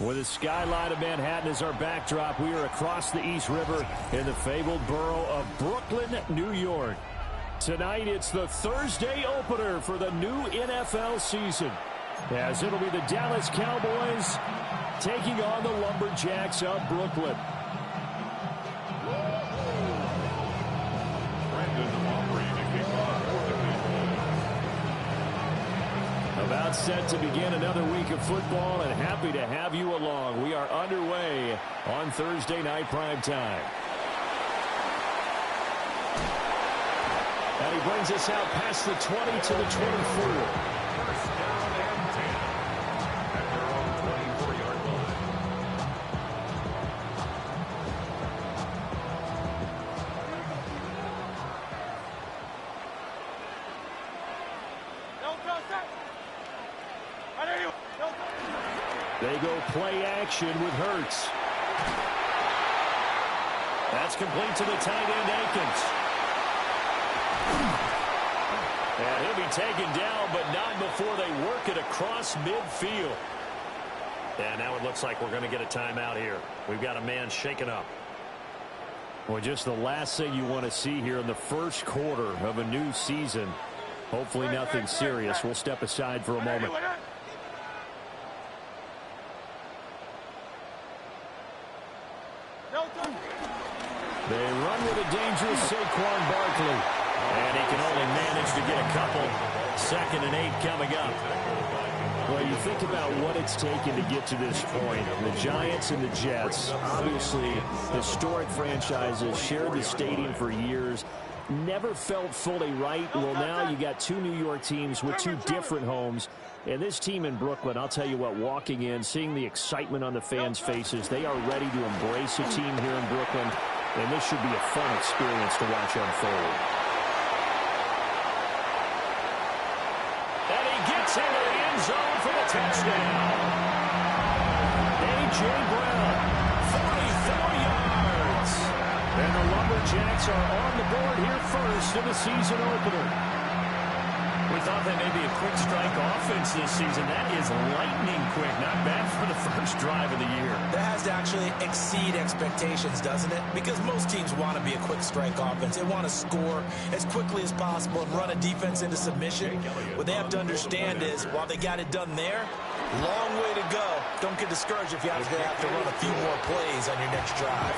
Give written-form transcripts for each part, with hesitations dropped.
With the skyline of Manhattan as our backdrop, we are across the East River in the fabled borough of Brooklyn, New York. Tonight, it's the Thursday opener for the new NFL season, as it'll be the Dallas Cowboys taking on the Lumberjacks of Brooklyn. About set to begin another week of football, and happy to have you along. We are underway on Thursday night prime time. And he brings us out past the 20 to the 24. First down and 10 at their own 24-yard line. They go play action with Hurts. That's complete to the tight end, Akins. And he'll be taken down, but not before they work it across midfield. And now it looks like we're going to get a timeout here. We've got a man shaken up. Well, just the last thing you want to see here in the first quarter of a new season. Hopefully nothing serious. We'll step aside for a moment. They run with a dangerous Saquon Barkley. And he can only manage to get a couple. 2nd and 8 coming up. Well, you think about what it's taken to get to this point. The Giants and the Jets, obviously historic franchises, shared the stadium for years. Never felt fully right. Well, now you got two New York teams with two different homes. And this team in Brooklyn, I'll tell you what, walking in, seeing the excitement on the fans' faces, they are ready to embrace a team here in Brooklyn. And this should be a fun experience to watch unfold. And he gets into the end zone for the touchdown. A.J. Brown, 44 yards. And the Lumberjacks are on the board here first in the season opener. We thought that may be a quick strike offense this season. That is lightning quick. Not bad for the first drive of the year. That has to actually exceed expectations, doesn't it? Because most teams want to be a quick strike offense. They want to score as quickly as possible and run a defense into submission. What they have to understand is, while they got it done there, long way to go. Don't get discouraged if you have to run a few more plays on your next drive.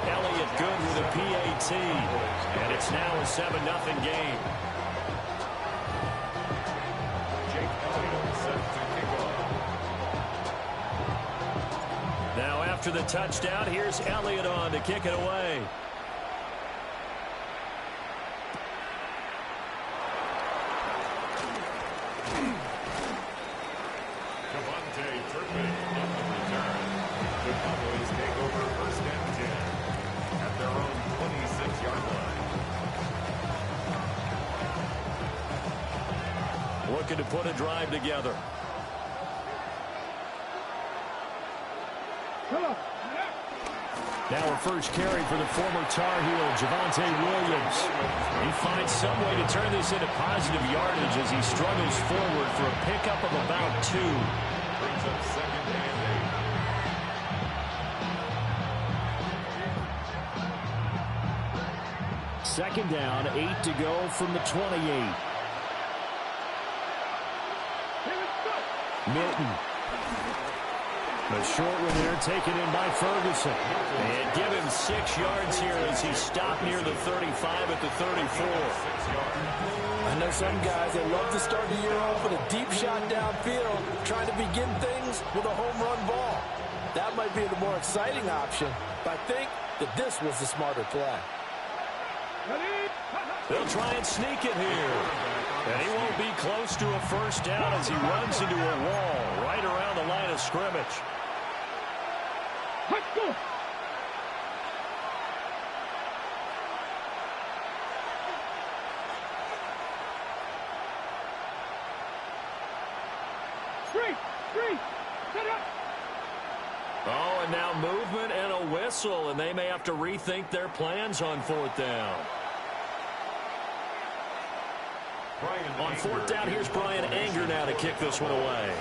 Elliott good with a PAT. And it's now a 7-0 game. Now after the touchdown, here's Elliott on to kick it away. The Cowboys take over 1st and 10 at their own 26-yard line. Looking to put a drive together. Now a first carry for the former Tar Heel, Javonte Williams. He finds some way to turn this into positive yardage as he struggles forward for a pickup of about 2. Brings up 2nd and 8. Second down, 8 to go from the 28. Milton. The short one there taken in by Ferguson. And give him 6 yards here as he stopped near the 35 at the 34. I know some guys, they love to start the year off with a deep shot downfield, trying to begin things with a home run ball. That might be the more exciting option, but I think that this was the smarter play. They'll try and sneak it here. And he won't be close to a first down as he runs into a wall right around the line of scrimmage. Let's go. Set up. Oh, and now movement and a whistle, and they may have to rethink their plans on 4th down. On 4th down, here's Brian Anger now to kick this one away.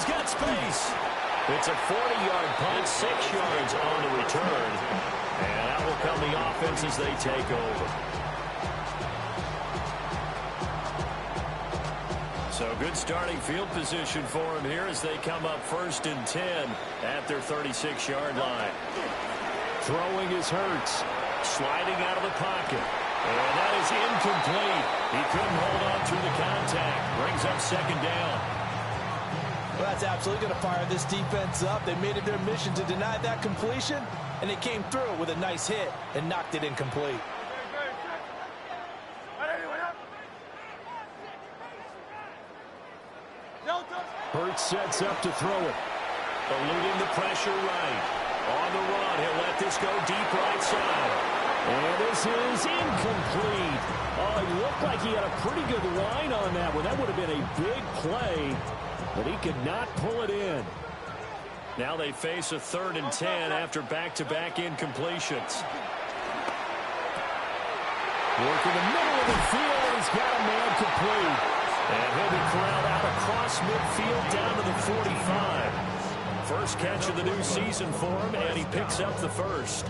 He's got space. It's a 40-yard punt, 6 yards on the return. And out will come the offense as they take over. So good starting field position for him here as they come up 1st and 10 at their 36-yard line. Throwing is Hurts. Sliding out of the pocket. And that is incomplete. He couldn't hold on through the contact. Brings up 2nd down. Well, that's absolutely going to fire this defense up. They made it their mission to deny that completion, and they came through with a nice hit and knocked it incomplete. Hurts sets up to throw it. Eluding the pressure right. On the run, he'll let this go deep right side. And this is incomplete. Oh, it looked like he had a pretty good line on that one. That would have been a big play, but he could not pull it in. Now they face a 3rd and 10 after back-to-back incompletions. Working the middle of the field, and he's got a man complete. And he'll be corralled out across midfield down to the 45. First catch of the new season for him, and he picks up the first.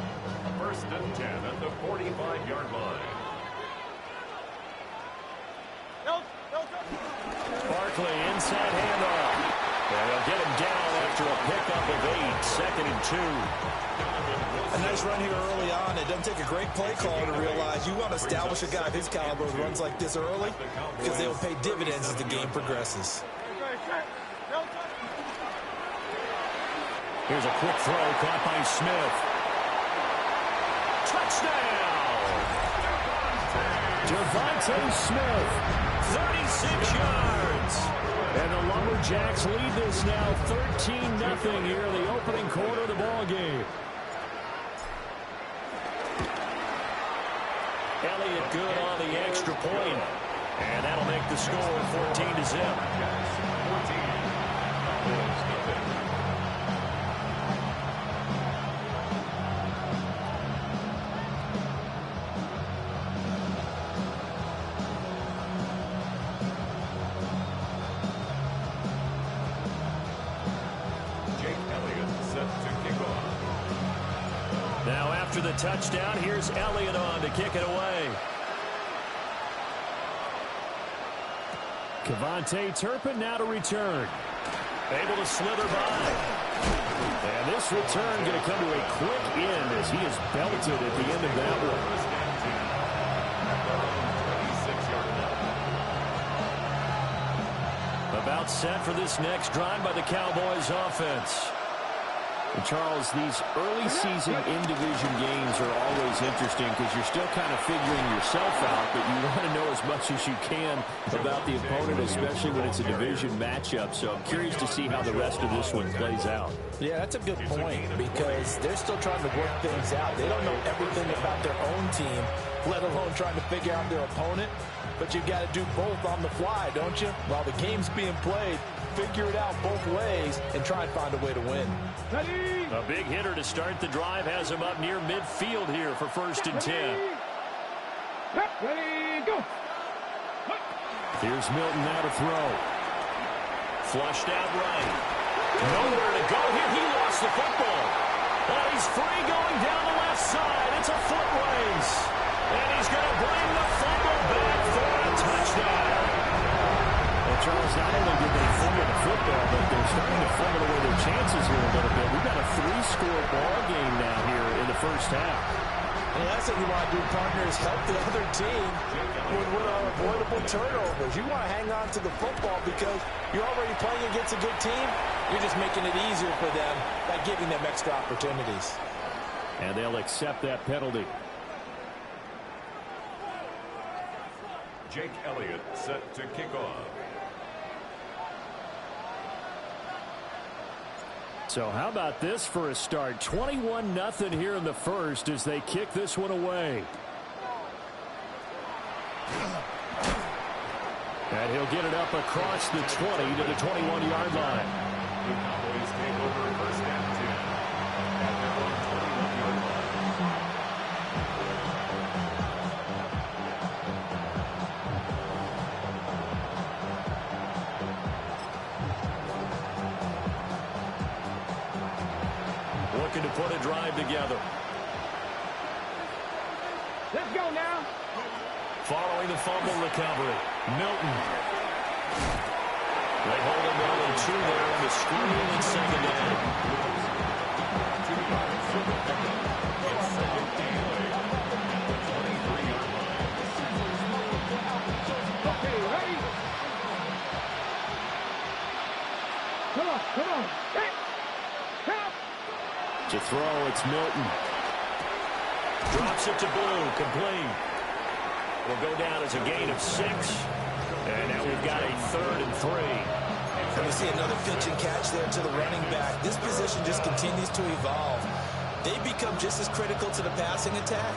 1st and 10 at the 45-yard line. Barkley inside handoff. And they'll get him down after a pickup of 8, 2nd and 2. A nice run here early on. It doesn't take a great play caller to realize you want to establish a guy of his caliber who runs like this early because they will pay dividends as the game progresses. Here's a quick throw caught by Smith. Touchdown! Devontae Smith. 36 yards. And the Lumberjacks lead this now 13-0 here in the opening quarter of the ball game. Elliott good on the extra point. And that'll make the score 14-0. Now after the touchdown, here's Elliott on to kick it away. Kevontae Turpin now to return. Able to slither by. And this return going to come to a quick end as he is belted at the end of that one. About set for this next drive by the Cowboys offense. And Charles, these early season in-division games are always interesting because you're still kind of figuring yourself out, but you want to know as much as you can about the opponent, especially when it's a division matchup. So I'm curious to see how the rest of this one plays out. Yeah, that's a good point because they're still trying to work things out. They don't know everything about their own team, let alone trying to figure out their opponent. But you've got to do both on the fly, don't you? While the game's being played, figure it out both ways and try and find a way to win. A big hitter to start the drive has him up near midfield here for 1st and 10. Ready, go. Here's Milton now to throw. Flushed out right. Nowhere to go here. He lost the football. But he's free going down the left side. It's a foot race. And he's going to bring the fumble back for a touchdown. Well, Charles, not only did they fumble the football, but they're starting to fumble away their chances here a little bit. We've got a 3-score ball game now here in the first half. And that's what you want to do, partners. Help the other team with what are avoidable turnovers. You want to hang on to the football because you're already playing against a good team. You're just making it easier for them by giving them extra opportunities. And they'll accept that penalty. Jake Elliott set to kick off. So how about this for a start? 21-0 here in the first as they kick this one away. And he'll get it up across the 20 to the 21-yard line. The Cowboys take over 1st and 10 at their own 21-yard line. put a drive together. Let's go now. Following the fumble recovery, Milton. They hold him to only 2 there on the screen and second down. Okay, ready? Come on. Hey, help! To throw, it's Milton. Drops it to Blue, complete. Will go down as a gain of 6. And now we've got a 3rd and 3. And we see another pitch and catch there to the running back. This position just continues to evolve. They become just as critical to the passing attack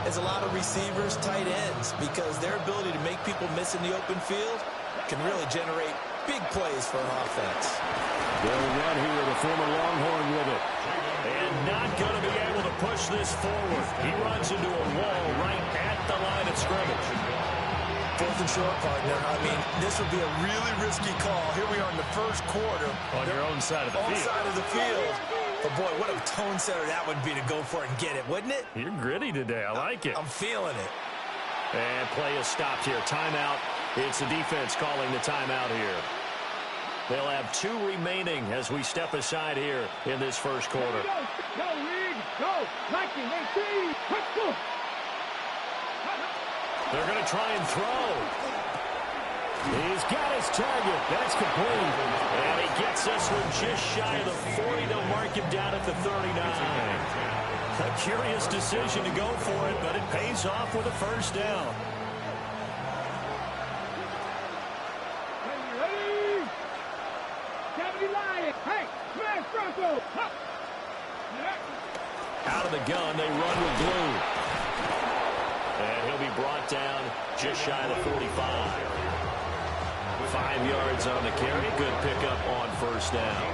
as a lot of receivers, tight ends, because their ability to make people miss in the open field can really generate big plays for an offense. They'll run here, the former Longhorn with it. And not going to be able to push this forward. He runs into a wall right at the line of scrimmage. 4th and short, partner. I mean, this would be a really risky call. Here we are in the first quarter. On your own side of the field. Side of the field. But, boy, what a tone setter that would be to go for it and get it, wouldn't it? You're gritty today. I like it. I'm feeling it. And play is stopped here. Timeout. It's the defense calling the timeout here. They'll have 2 remaining as we step aside here in this first quarter. Go, Reed. Go. Mikey, 18. Let's go. They're going to try and throw. He's got his target. That's complete. And he gets this one just shy of the 40. They'll mark him down at the 39. A curious decision to go for it, but it pays off with a first down. Ready? Deputy Lion. Hey, smash Bronco. Out of the gun, they run with Blue. And he'll be brought down just shy of the 45. 5 yards on the carry. Good pickup on first down.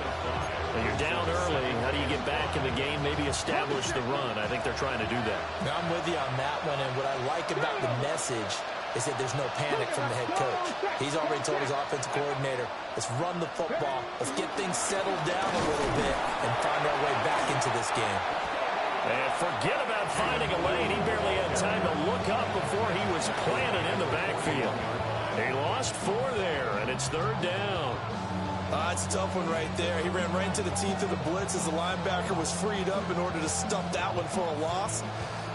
When you're down early, how do you get back in the game? Maybe establish the run. I think they're trying to do that. Now, I'm with you on that one, and what I like about the message is that there's no panic from the head coach. He's already told his offensive coordinator, let's run the football, let's get things settled down a little bit and find our way back into this game. And forget about finding a lane. He barely had time to look up before he was planted in the backfield. He lost 4 there, and it's 3rd down. It's a tough one right there. He ran right into the teeth of the blitz as the linebacker was freed up in order to stuff that one for a loss.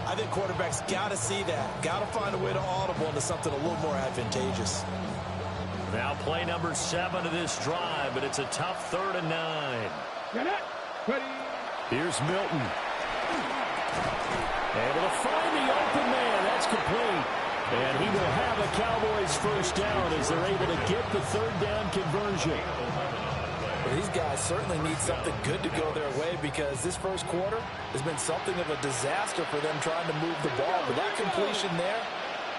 I think quarterbacks got to see that. Got to find a way to audible into something a little more advantageous. Now play number 7 of this drive, but it's a tough 3rd and 9. Get it. Ready. Here's Milton. Able to find the open man. That's complete. And he will have a Cowboys first down as they're able to get the 3rd down conversion. Well, these guys certainly need something good to go their way because this first quarter has been something of a disaster for them trying to move the ball. But that completion there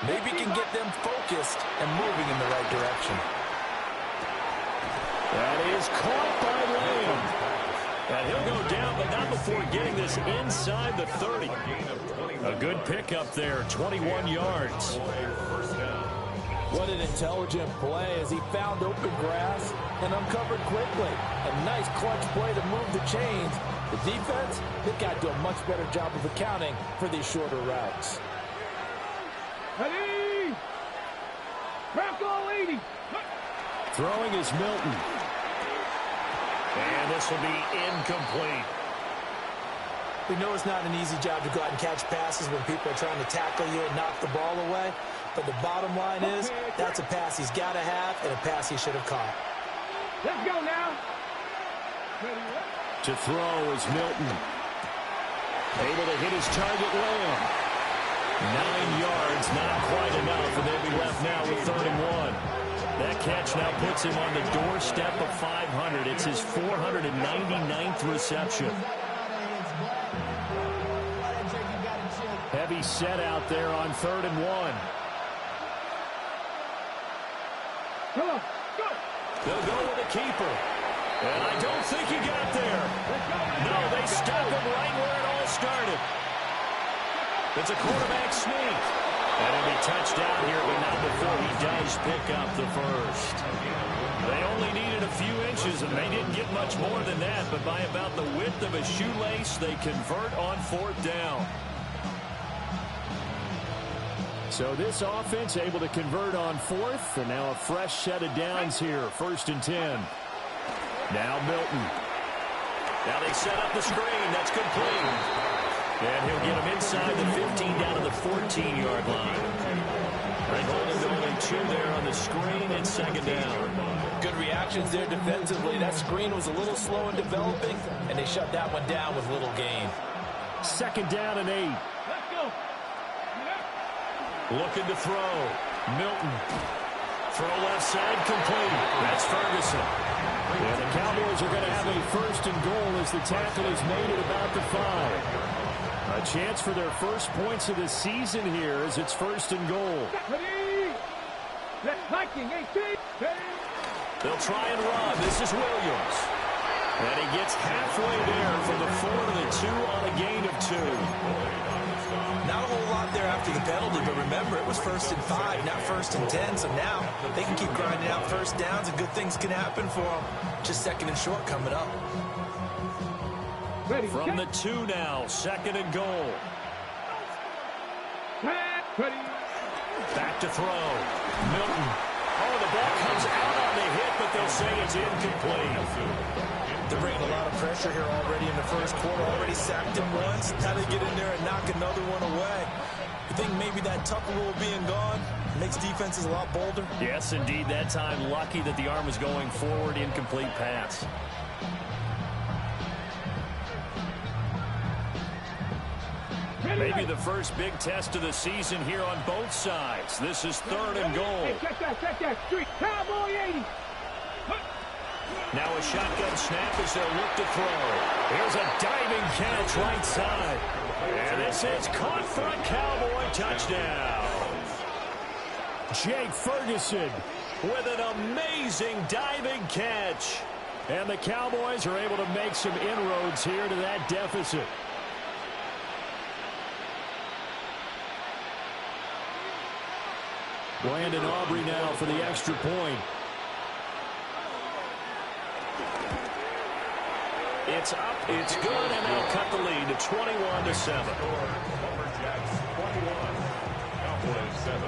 maybe can get them focused and moving in the right direction. That is caught by Lamb. And he'll go down, but not before getting this inside the 30. A good pickup there, 21 yards. What an intelligent play as he found open grass and uncovered quickly. A nice clutch play to move the chains. The defense, they've got to do a much better job of accounting for these shorter routes. Ready. Bronco 80. Throwing is Milton. And this will be incomplete. We know it's not an easy job to go out and catch passes when people are trying to tackle you and knock the ball away. But the bottom line is that's a pass he's got to have and a pass he should have caught. Let's go now. To throw is Milton. Able to hit his target, Lamb. 9 yards, not quite enough, and they'll be left now with 3rd and 1. That catch now puts him on the doorstep of 500. It's his 499th reception. Heavy set out there on 3rd and 1. Come on, go. They'll go with the keeper. And I don't think he got there. No, they stop him right where it all started. It's a quarterback sneak. And he'll be touched down here, but not before he does pick up the first. They only needed a few inches, and They didn't get much more than that, but by about the width of a shoelace, they convert on 4th down. So this offense able to convert on 4th, and now a fresh set of downs here, 1st and 10. Now Milton. Now they set up the screen. That's complete. And he'll get him inside the 15 down to the 14-yard line. They hold him to only 2 there on the screen and 2nd down. Good reactions there defensively. That screen was a little slow in developing, and they shut that one down with little gain. 2nd down and 8. Let's go. Looking to throw. Milton. Throw left side, complete. That's Ferguson. And the Cowboys are going to have a 1st and goal as the tackle is made at about the 5. A chance for their first points of the season here as it's 1st and goal. Ready. Let's hiking 18. They'll try and run. This is Williams. And he gets halfway there from the 4 to the 2 on a gain of 2. Not a whole lot there after the penalty, but remember, it was 1st and 5, not 1st and 10. So now they can keep grinding out 1st downs, and good things can happen for them. Just 2nd and short coming up. Ready. From the 2 now, 2nd and goal. Ready. Back to throw. Milton. Oh, the ball comes out on the hit, but they'll say it's incomplete. They're bringing a lot of pressure here already in the 1st quarter. Already sacked him once. Now they get in there and knock another one away. You think maybe that Tucker rule being gone makes defenses a lot bolder? Yes, indeed. That time, lucky that the arm was going forward. Incomplete pass. Maybe the first big test of the season here on both sides. This is 3rd and goal. Hey, check that street. Cowboy 80. Now a shotgun snap as they'll look to throw. Here's a diving catch right side. And this is caught for a Cowboy touchdown. Jake Ferguson with an amazing diving catch. And the Cowboys are able to make some inroads here to that deficit. Brandon Aubrey now for the extra point. It's up, it's good, and they'll cut the lead to 21-7. Lumberjacks 21, Cowboys 7.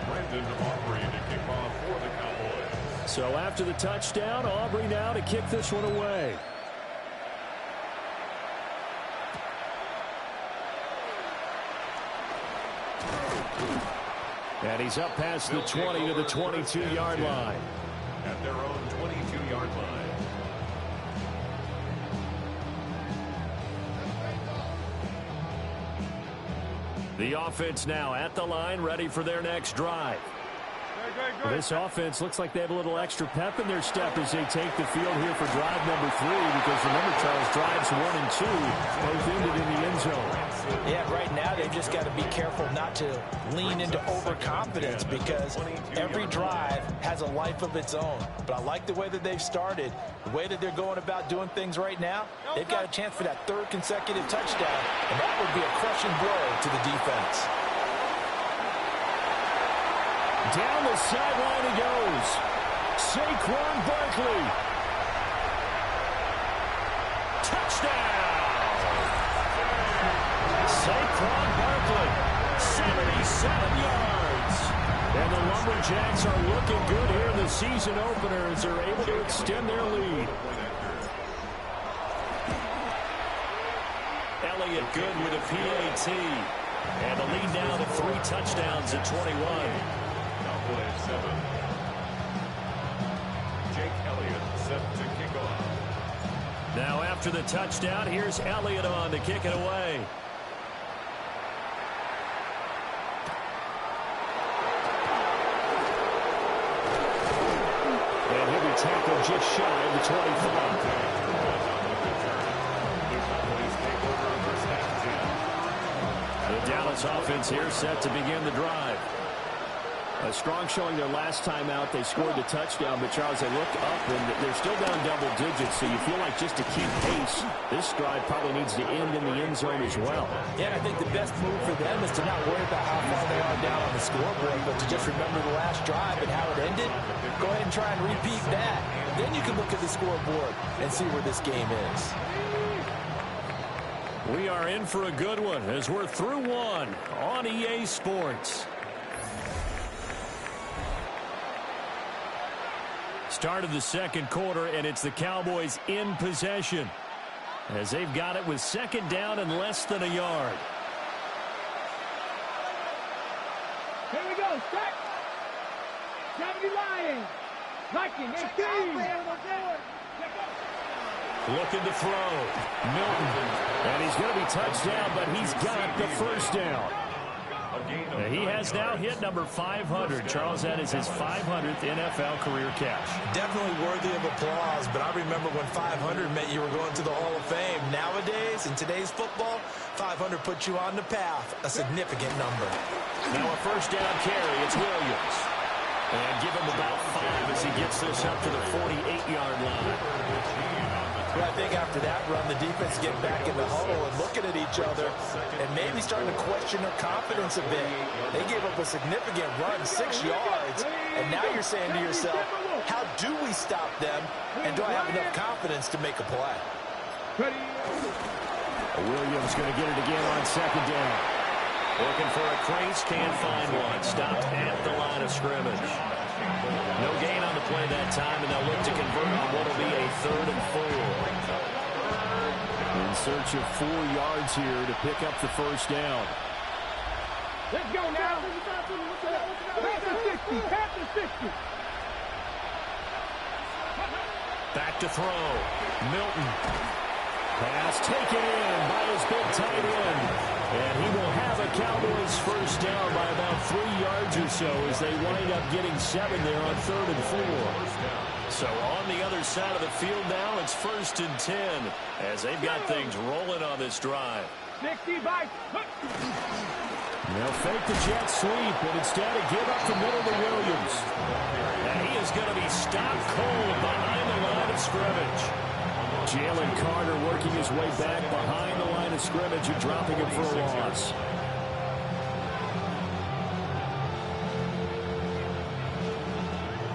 Brandon Aubrey to kick off for the Cowboys. So after the touchdown, Aubrey now to kick this one away. And he's up past the 20 to the 22-yard line. At their own 22-yard line. The offense now at the line, ready for their next drive. Well, this offense looks like they have a little extra pep in their step as they take the field here for drive number 3, because remember, Charles, drives 1 and 2 both ended in the end zone. Yeah, right now they've just got to be careful not to lean into overconfidence, because every drive has a life of its own. But I like the way that they've started, the way that they're going about doing things right now. They've got a chance for that 3rd consecutive touchdown, and that would be a crushing blow to the defense. Down the sideline he goes. Saquon Barkley. Touchdown! Saquon Barkley, 77 yards. And the Lumberjacks are looking good here in the season opener as they're able to extend their lead. Elliott good with a PAT. And the lead now to 3 touchdowns at 21. Cowboys 7. Jake Elliott set to kick off. Now after the touchdown, here's Elliott on to kick it away. And he'll be tackled just shy of the 25. The Dallas offense here set to begin the drive. A strong showing their last time out. They scored the touchdown, but Charles, they looked up, and they're still down double digits, so you feel like just to keep pace, this drive probably needs to end in the end zone as well. Yeah, I think the best move for them is to not worry about how far they are down on the scoreboard, but to just remember the last drive and how it ended. Go ahead and try and repeat that. Then you can look at the scoreboard and see where this game is. We are in for a good one as we're through one on EA Sports. Start of the second quarter, and it's the Cowboys in possession as they've got it with second down and less than a yard. Here we go, set. 70 Lions. Liking 18. Looking to throw. Milton. And he's going to be touched down, but he's got the first down. He has now hit number 500. Charles, that is his 500th NFL career catch. Definitely worthy of applause, but I remember when 500 meant you were going to the Hall of Fame. Nowadays, in today's football, 500 puts you on the path, a significant number. Now a first down carry, it's Williams. And give him about 5 as he gets this up to the 48-yard line. But I think after that run, the defense get back in the huddle and looking at each other and maybe starting to question their confidence a bit. They gave up a significant run, 6 yards, and now you're saying to yourself, how do we stop them, and do I have enough confidence to make a play? Williams going to get it again on second down. Looking for a crease, can't find one. Stopped at the line of scrimmage. No gain on the play that time, and they'll look to convert on what will be a 3rd and 4. In search of 4 yards here to pick up the first down. Let's go now. Panther 60. Panther 60. Back to throw. Milton. Pass taken in by his big tight end. And he will have a Cowboys first down by about 3 yards or so as they wind up getting 7 there on 3rd and 4. So on the other side of the field now, it's 1st and 10 as they've got things rolling on this drive. 60 by. They'll fake the jet sweep, but instead give up the middle to Williams. And he is going to be stopped cold behind the line of scrimmage. Jalen Carter working his way back behind the line of scrimmage and dropping him for a loss.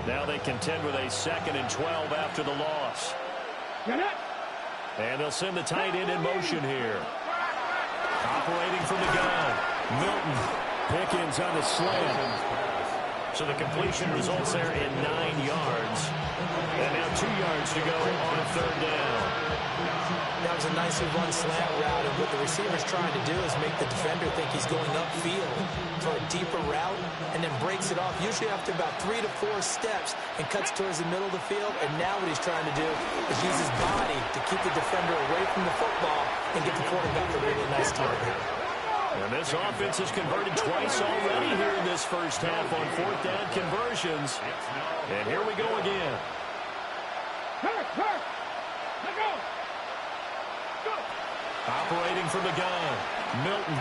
Now they contend with a 2nd and 12 after the loss. And they'll send the tight end in motion here. Operating from the gun. Milton. Pickens on the slant. So the completion results there in 9 yards. And now 2 yards to go on 3rd down. That was a nicely run slant route, and what the receiver's trying to do is make the defender think he's going upfield for a deeper route, and then breaks it off, usually after about 3 to 4 steps, and cuts towards the middle of the field. And now what he's trying to do is use his body to keep the defender away from the football and get the quarterback a really nice target. And this offense has converted twice already here in this first half on 4th down conversions. And here we go again. Let go. Operating from the gun. Milton.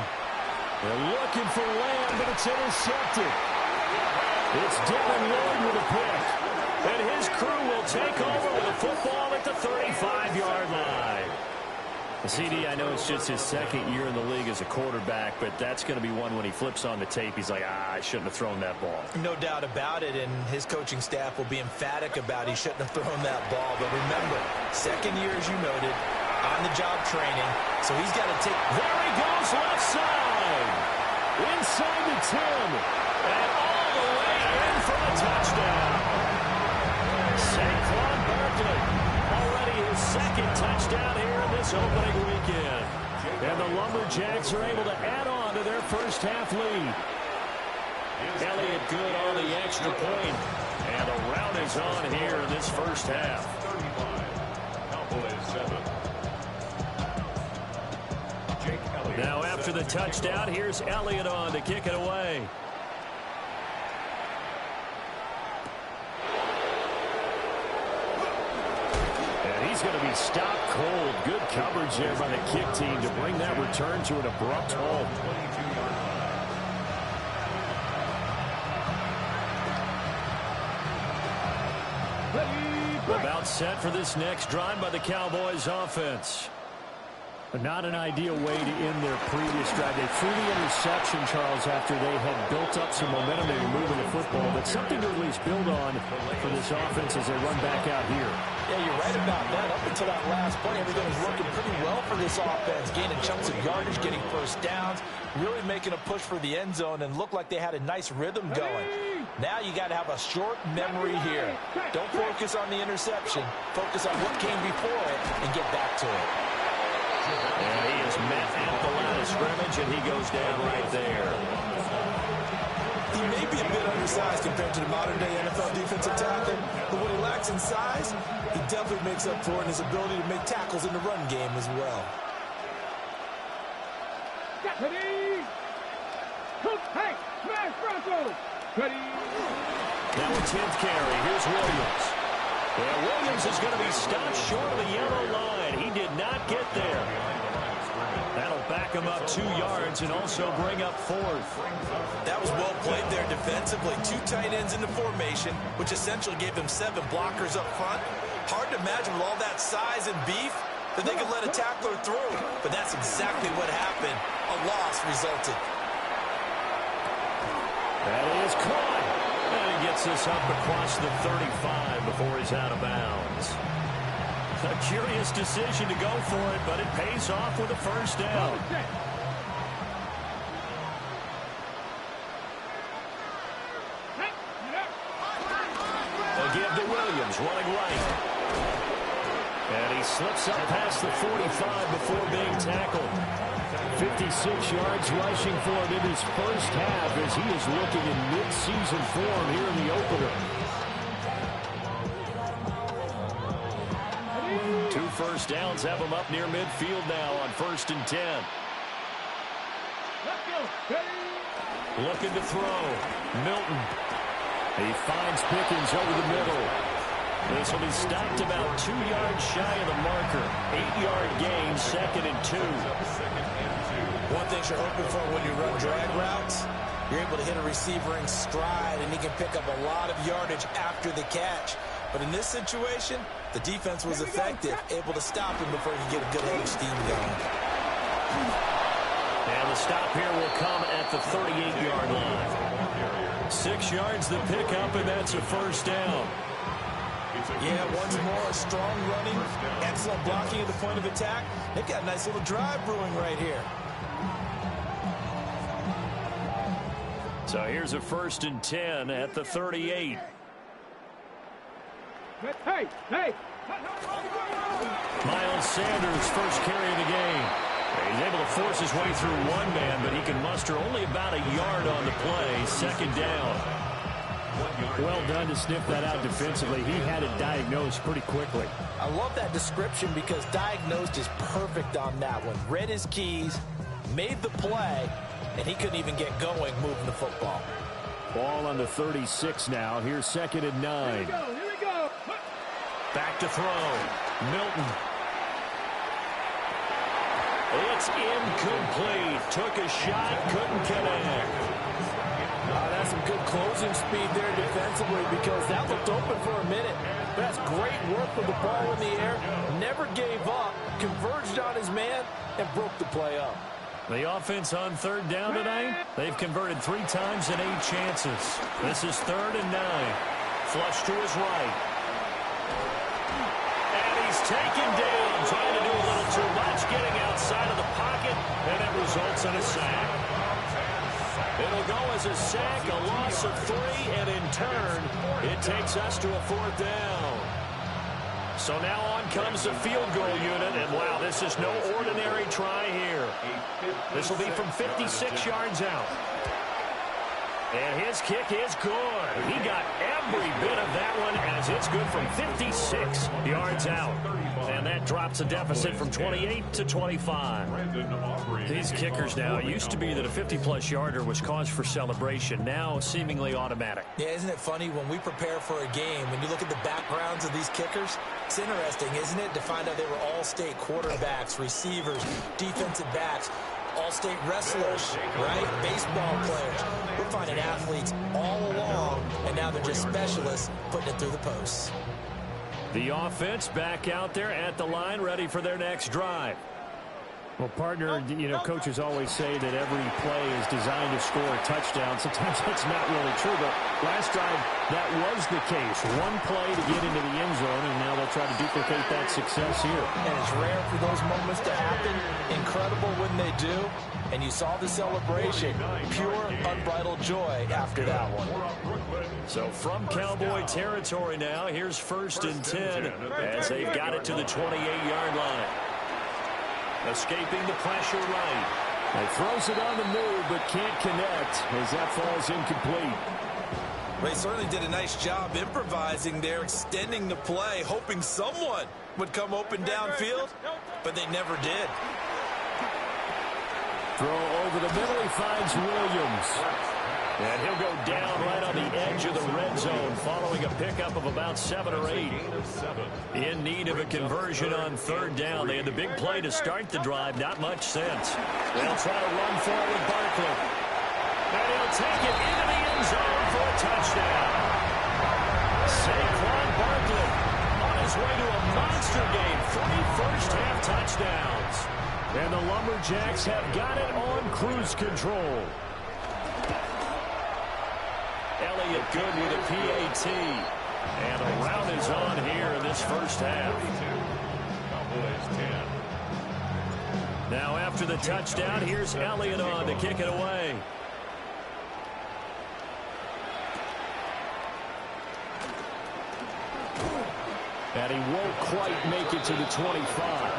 They're looking for Lamb, but it's intercepted. It's Devin Lloyd with a pick. And his crew will take over with a football at the 35-yard line. CD, I know it's just his 2nd year in the league as a quarterback, but that's going to be one when he flips on the tape. He's like, I shouldn't have thrown that ball. No doubt about it, and his coaching staff will be emphatic about he shouldn't have thrown that ball. But remember, 2nd year, as you noted, on-the-job training, so he's got to take... There he goes, left side. Inside the 10. And all the way in for the touchdown. Saquon Barkley, already his 2nd touchdown here in this opening weekend. And the Lumberjacks are able to add on to their first half lead. Elliott good on the extra point. And the rout is on here in this first half. 35, Cowboys 7. Now after the touchdown, here's Elliott on to kick it away. He's going to be stopped cold. Good coverage there by the kick team to bring that return to an abrupt halt. About set for this next drive by the Cowboys offense. But not an ideal way to end their previous drive. They threw the interception, Charles, after they had built up some momentum. They were moving the football. But something to at least build on for this offense as they run back out here. Yeah, you're right about that. Up until that last play, everything was working pretty well for this offense. Gaining chunks of yardage, getting first downs, really making a push for the end zone, and looked like they had a nice rhythm going. Now you got to have a short memory here. Don't focus on the interception. Focus on what came before it and get back to it. And he is met at the line of scrimmage, and he goes down right there. He may be a bit undersized compared to the modern-day NFL defensive tackle, but what he lacks in size, he definitely makes up for it in his ability to make tackles in the run game as well. Ready? Hey, smash Bronco! Ready? Now a 10th carry. Here's Williams. Yeah, Williams is going to be stopped short of the yellow line. He did not get there. That'll back him up 2 yards and also bring up 4th. That was well played there defensively. 2 tight ends in the formation, which essentially gave them 7 blockers up front. Hard to imagine with all that size and beef that they could let a tackler through. But that's exactly what happened. A loss resulted. That is caught. And he gets this up across the 35 before he's out of bounds. A curious decision to go for it, but it pays off with a first down. They'll give to Williams, running right. And he slips up past the 45 before being tackled. 56 yards rushing for him in his first half as he is looking in mid-season form here in the opener. 2 first downs have him up near midfield now on 1st and 10. Looking to throw. Milton. He finds Pickens over the middle. This will be stopped about 2 yards shy of the marker. 8-yard gain, 2nd and 2. One thing you're hoping for when you run drag routes, you're able to hit a receiver in stride, and he can pick up a lot of yardage after the catch. But in this situation, the defense was effective, able to stop him before he could get a good head of steam going. And the stop here will come at the 38-yard line. 6 yards the pickup, and that's a first down. Yeah, once more, strong running, excellent blocking at the point of attack. They've got a nice little drive brewing right here. So here's a 1st and 10 at the 38. Hey! Miles Sanders, first carry of the game. He's able to force his way through one man, but he can muster only about a yard on the play. 2nd down. Well done to sniff that out defensively. He had it diagnosed pretty quickly. I love that description because diagnosed is perfect on that one. Read his keys, made the play, and he couldn't even get going moving the football. Ball on the 36 now. Here's 2nd and 9. Here we go! Back to throw. Milton. It's incomplete. Took a shot, couldn't connect. That's some good closing speed there defensively because that looked open for a minute. That's great work with the ball in the air. Never gave up, converged on his man, and broke the play up. The offense on 3rd down tonight, they've converted 3 times in 8 chances. This is 3rd and 9. Flush to his right. And he's taken down, trying to do a little too much, getting outside of the pocket, and it results in a sack. It'll go as a sack, a loss of 3, and in turn, it takes us to a 4th down. So now on comes the field goal unit, and wow, this is no ordinary try here. This will be from 56 yards out. And his kick is good. He got every bit of that one as it's good from 56 yards out. And that drops the deficit from 28 to 25. These kickers now, it used to be that a 50-plus yarder was cause for celebration. Now seemingly automatic. Yeah, isn't it funny when we prepare for a game, when you look at the backgrounds of these kickers, it's interesting, isn't it, to find out they were all-state quarterbacks, receivers, defensive backs, all-state wrestlers, right? Baseball players. We're finding athletes all along, and now they're just specialists putting it through the posts. The offense back out there at the line, ready for their next drive. Well, partner, you know, coaches always say that every play is designed to score a touchdown. Sometimes that's not really true, but last drive, that was the case. One play to get into the end zone, and now they'll try to duplicate that success here. And it's rare for those moments to happen. Incredible when they do. And you saw the celebration. Pure, unbridled joy after that one. So from Cowboy territory now, here's 1st and 10 as they've got it to the 28-yard line. Escaping the pressure right. He throws it on the move, but can't connect as that falls incomplete. They certainly did a nice job improvising there, extending the play, hoping someone would come open downfield, but they never did. Throw over the middle, he finds Williams. And he'll go down right on the edge of the red zone following a pickup of about 7 or 8. In need of a conversion on 3rd down. They had the big play to start the drive. Not much sense. They'll try to run forward Barkley. And he'll take it into the end zone for a touchdown. Saquon Barkley on his way to a monster game. 3 first-half touchdowns. And the Lumberjacks have got it on cruise control. Elliott good with a PAT. And a round is on here in this first half. Now after the touchdown, here's Elliott on to kick it away. And he won't quite make it to the 25.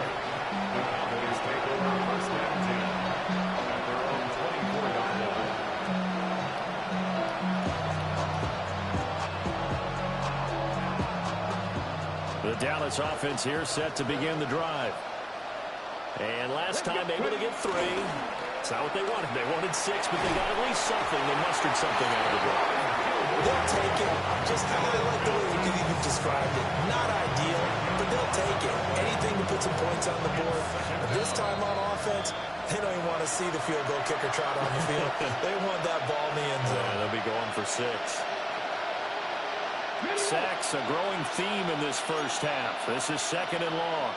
The Dallas offense here set to begin the drive. And last time able to get 3. It's not what they wanted. They wanted 6, but they got at least something. They mustered something out of the drive. They'll take it. Just I like the way you've described it. Not ideal, but they'll take it. Anything to put some points on the board. But this time on offense, they don't even want to see the field goal kicker trot on the field. They want that ball in the end zone. Yeah, they'll be going for 6. Sacks, a growing theme in this first half. This is 2nd and long.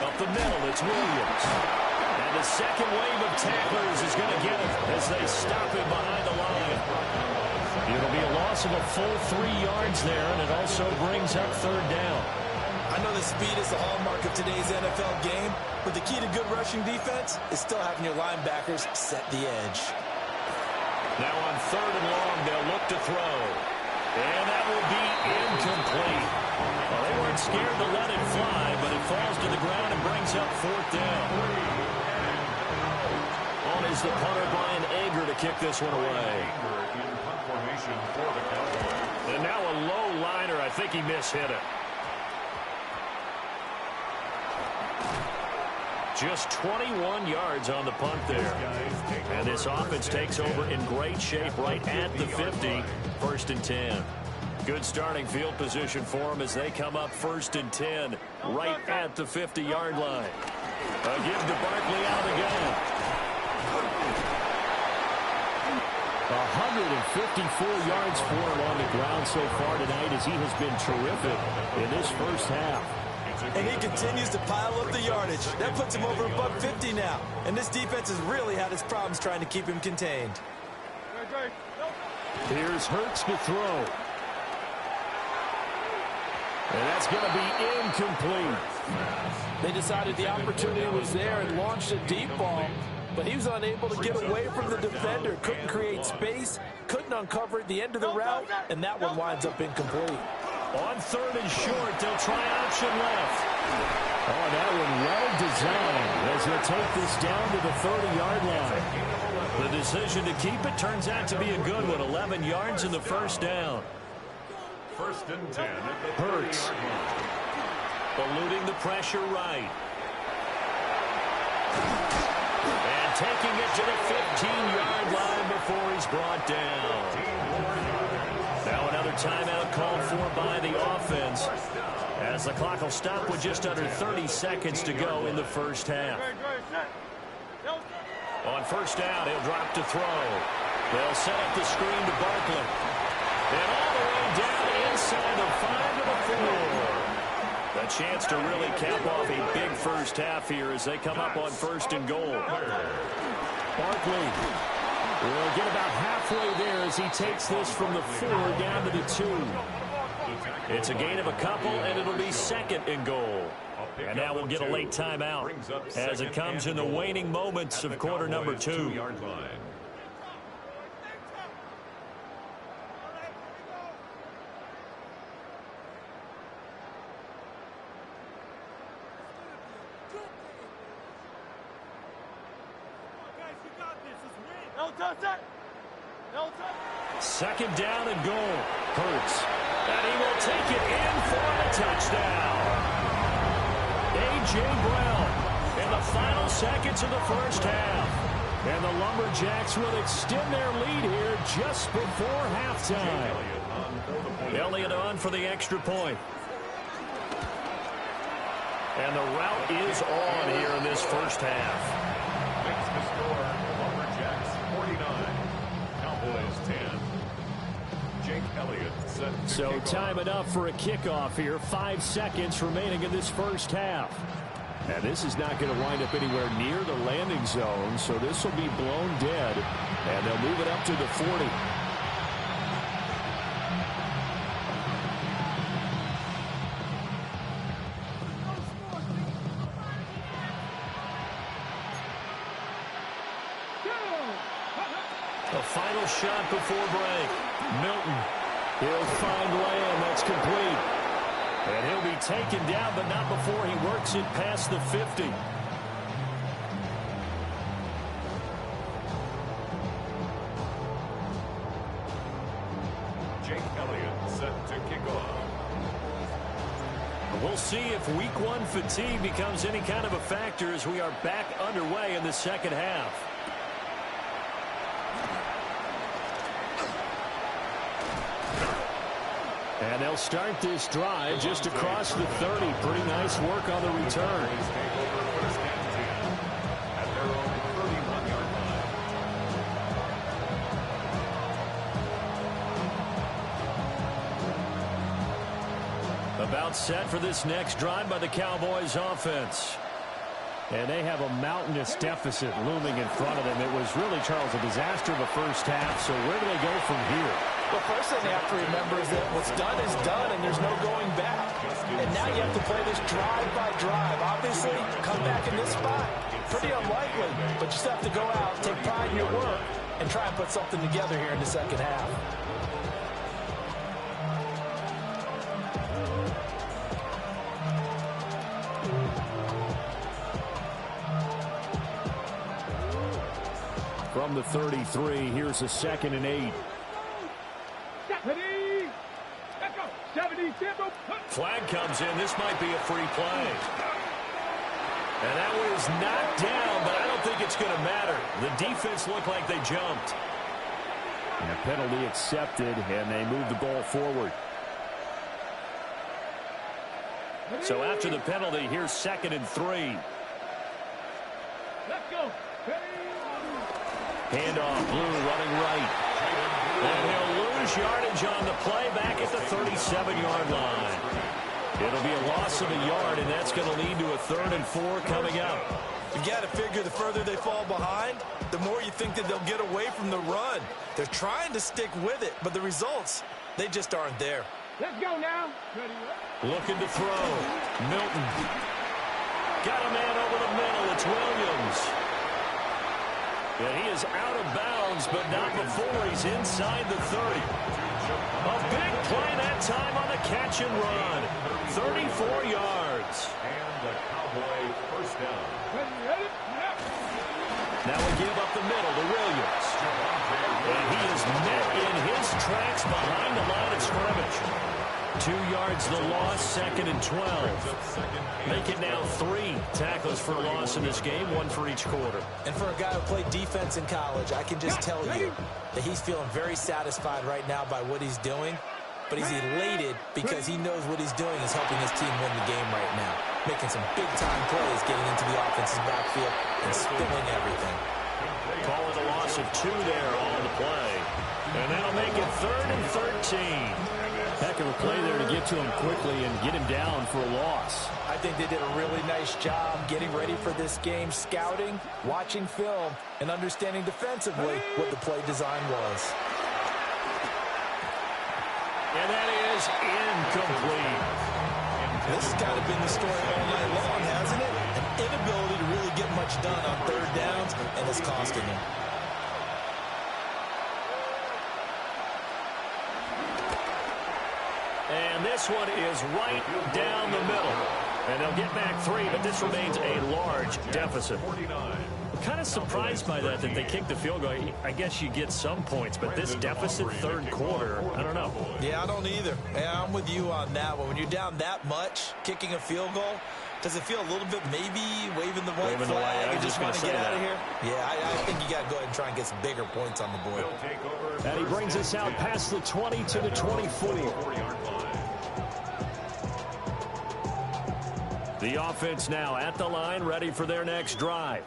Up the middle, it's Williams. And the second wave of tacklers is going to get him as they stop him behind the line. It'll be a loss of a full 3 yards there, and it also brings up 3rd down. I know the speed is the hallmark of today's NFL game, but the key to good rushing defense is still having your linebackers set the edge. Now on 3rd and long, they'll look to throw. And that will be incomplete. Well, they weren't scared to let it fly, but it falls to the ground and brings up 4th down. On is the punter, Brian Ager, to kick this one away. And now a low liner. I think he mishit it. Just 21 yards on the punt there. And this offense takes over in great shape right at the 50. 1st and 10. Good starting field position for them as they come up 1st and 10 right at the 50-yard line. A give to Barkley out of the gun. 154 yards for him on the ground so far tonight as he has been terrific in this first half. And he continues to pile up the yardage. That puts him over above 50 now. And this defense has really had its problems trying to keep him contained. Here's Hurts to throw. And that's going to be incomplete. They decided the opportunity was there and launched a deep ball, but he was unable to get away from the defender. Couldn't create space, couldn't uncover at the end of the route, and that one winds up incomplete. On 3rd and short, they'll try option left. Oh, that one well designed as he'll take this down to the 30-yard line. The decision to keep it turns out to be a good one. 11 yards in the first down. 1st and 10. Hurts. Eluding the pressure right. And taking it to the 15-yard line before he's brought down. Now another timeout called for by the offense as the clock will stop with just under 30 seconds to go in the first half. On 1st down, he'll drop to throw. They'll set up the screen to Barkley. And all the way down inside the 5 to the 4. A chance to really cap off a big first half here as they come up on 1st and goal. Barkley will get about halfway there as he takes this from the 4 down to the 2. It's a gain of a couple, and it'll be 2nd and goal. And now we'll get a late timeout as it comes in the waning moments of quarter number 2. Second down and goal. Hurts. And he will take it in for a touchdown. A.J. Brown in the final seconds of the first half. And the Lumberjacks will extend their lead here just before halftime. Elliott on for the extra point. And the route is on here in this first half. Makes the score, Lumberjacks 49, Cowboys 10. Jake Elliott set to So kick time off. enough for a kickoff here. 5 seconds remaining in this first half. And this is not going to wind up anywhere near the landing zone, so this will be blown dead. And they'll move it up to the 40. The final shot before break. Milton. He'll find Lamb. That's complete. And he'll be taken down, but not before he works it past the 50. Jake Elliott set to kick off. We'll see if week 1 fatigue becomes any kind of a factor as we are back underway in the second half. And they'll start this drive just across the 30. Pretty nice work on the return. Cowboys take over 1st and 10 at their own 31-yard line. About set for this next drive by the Cowboys offense. And they have a mountainous deficit looming in front of them. It was really, Charles, a disaster of the first half. So where do they go from here? The first thing they have to remember is that what's done is done, and there's no going back. And now you have to play this drive by drive. Obviously, come back in this spot. Pretty unlikely, but you just have to go out, take pride in your work, and try and put something together here in the second half. From the 33, here's a 2nd and 8. Flag comes in. This might be a free play. And that was knocked down, but I don't think it's going to matter. The defense looked like they jumped. And a penalty accepted, and they move the ball forward. So after the penalty, here's 2nd and 3. Let's go. Handoff, Blue running right. And he'll lose yardage on the play back at the 37-yard line. It'll be a loss of a yard, and that's going to lead to a 3rd and 4 coming up. You got to figure the further they fall behind, the more you think that they'll get away from the run. They're trying to stick with it, but the results, they just aren't there. Let's go now. Looking to throw. Milton. Got a man over the middle. It's Williams. And he is out of bounds, but not before he's inside the 30. A big play that time on the catch and run. 34 yards. And the Cowboy first down. Now we give up the middle to Williams. And he is met in his tracks behind the line of scrimmage. 2 yards the loss, 2nd and 12. Make it now 3 tackles for a loss in this game, 1 for each quarter. And for a guy who played defense in college, I can just tell you that he's feeling very satisfied right now by what he's doing. But he's elated because he knows what he's doing is helping his team win the game right now. Making some big-time plays, getting into the offensive backfield and spilling everything. Call it a loss of 2 there on the play. And that'll make it 3rd and 13. Heck of a play there to get to him quickly and get him down for a loss. I think they did a really nice job getting ready for this game, scouting, watching film, and understanding defensively what the play design was. And that is incomplete. This has kind of been the story all night long, hasn't it? An inability to really get much done on 3rd downs, and it's costing them. And this one is right down the middle. And they'll get back 3, but this remains a large deficit. I'm kind of surprised by that they kicked the field goal. I guess you get some points, but this deficit 3rd quarter, I don't know. Yeah, I don't either. Yeah, I'm with you on that one. When you're down that much, kicking a field goal, does it feel a little bit maybe waving the white flag and just want to get out of here? Yeah, I think you got to go ahead and try and get some bigger points on the board. And he brings us out past the 20 to the 24. The offense now at the line, ready for their next drive.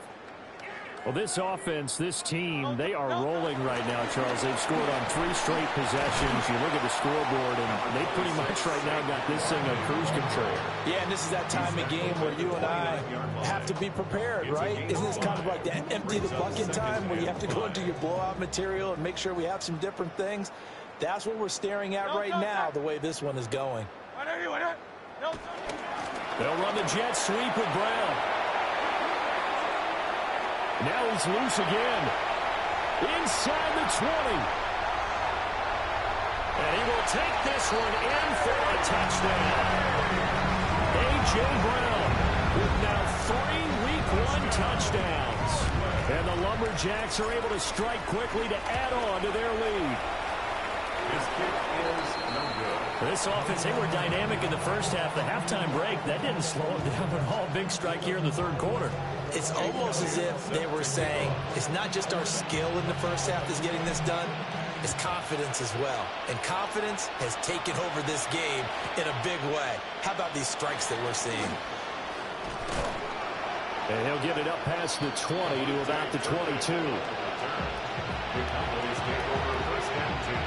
Well, this offense, this team, they are rolling right now, Charles. They've scored on 3 straight possessions. You look at the scoreboard, and they pretty much right now got this thing on cruise control. Yeah, and this is that time of game where you and I have to be prepared, right? Isn't this kind of like that empty the bucket time where you have to go into your blowout material and make sure we have some different things? That's what we're staring at right now, the way this one is going. They'll run the jet sweep with Brown. Now he's loose again. Inside the 20. And he will take this one in for a touchdown. A.J. Brown with now 3 Week 1 touchdowns. And the Lumberjacks are able to strike quickly to add on to their lead. His kick is no good. This offense, they were dynamic in the first half. The halftime break, that didn't slow them down at all. Big strike here in the 3rd quarter. It's almost as if they were saying, it's not just our skill in the first half that's getting this done, it's confidence as well. And confidence has taken over this game in a big way. How about these strikes that we're seeing? And he'll get it up past the 20 to about the 22. The Cowboys take over 1st and 10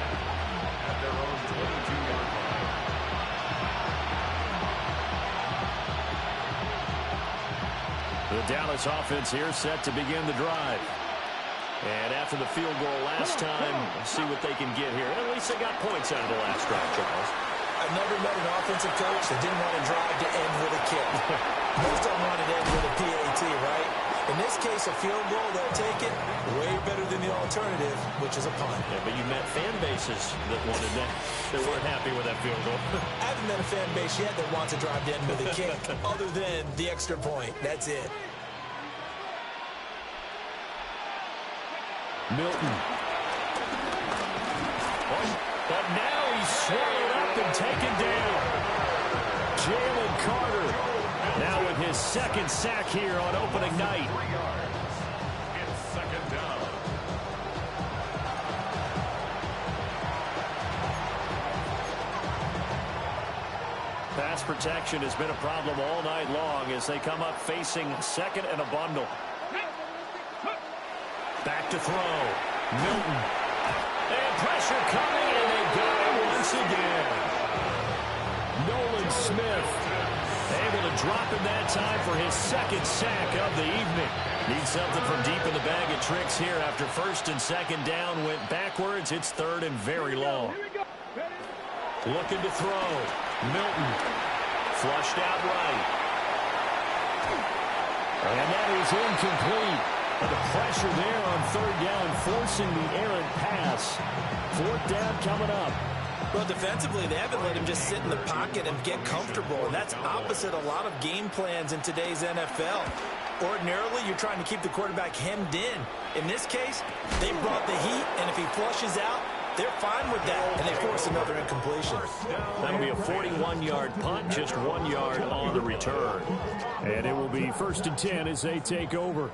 at their own 22-yard line. The Dallas offense here set to begin the drive. And after the field goal last time, see what they can get here. At least they got points out of the last drive, Charles. I've never met an offensive coach that didn't want to drive to end with a kick. Most don't want it to end with a PAT, right? In this case, a field goal, they'll take it way better than the alternative, which is a punt. Yeah, but you met fan bases that wanted that. They weren't happy with that field goal. I haven't met a fan base yet that wants to drive to end with a kick, other than the extra point. That's it. Milton. But now he's swallowed up and taken down. Jalen Carter now with his 2nd sack here on opening night. 3 yards. It's 2nd down. Pass protection has been a problem all night long as they come up facing 2nd and a bundle. Back to throw. Milton. And pressure coming, and they got him once again. Nolan Smith able to drop him that time for his 2nd sack of the evening. Needs something from deep in the bag of tricks here after 1st and 2nd down went backwards. It's 3rd and very long. Looking to throw. Milton. Flushed out right. And that is incomplete. The pressure there on 3rd down, forcing the errant pass. 4th down coming up. Well, defensively, they haven't let him just sit in the pocket and get comfortable, and that's opposite a lot of game plans in today's NFL. Ordinarily, you're trying to keep the quarterback hemmed in. In this case, they brought the heat, and if he flushes out, they're fine with that, and they force another incompletion. That'll be a 41-yard punt, just 1 yard on the return. And it will be 1st and 10 as they take over.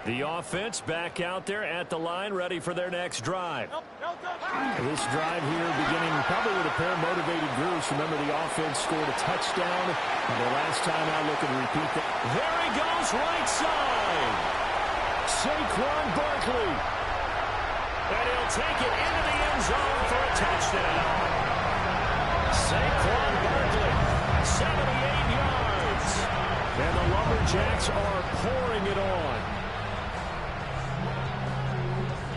The offense back out there at the line, ready for their next drive. This drive here beginning probably with a pair of motivated groups. Remember, the offense scored a touchdown the last time out, looking to repeat that. There he goes, right side. Saquon Barkley. And he'll take it into the end zone for a touchdown. Saquon Barkley, 78 yards. And the Lumberjacks are pouring it on.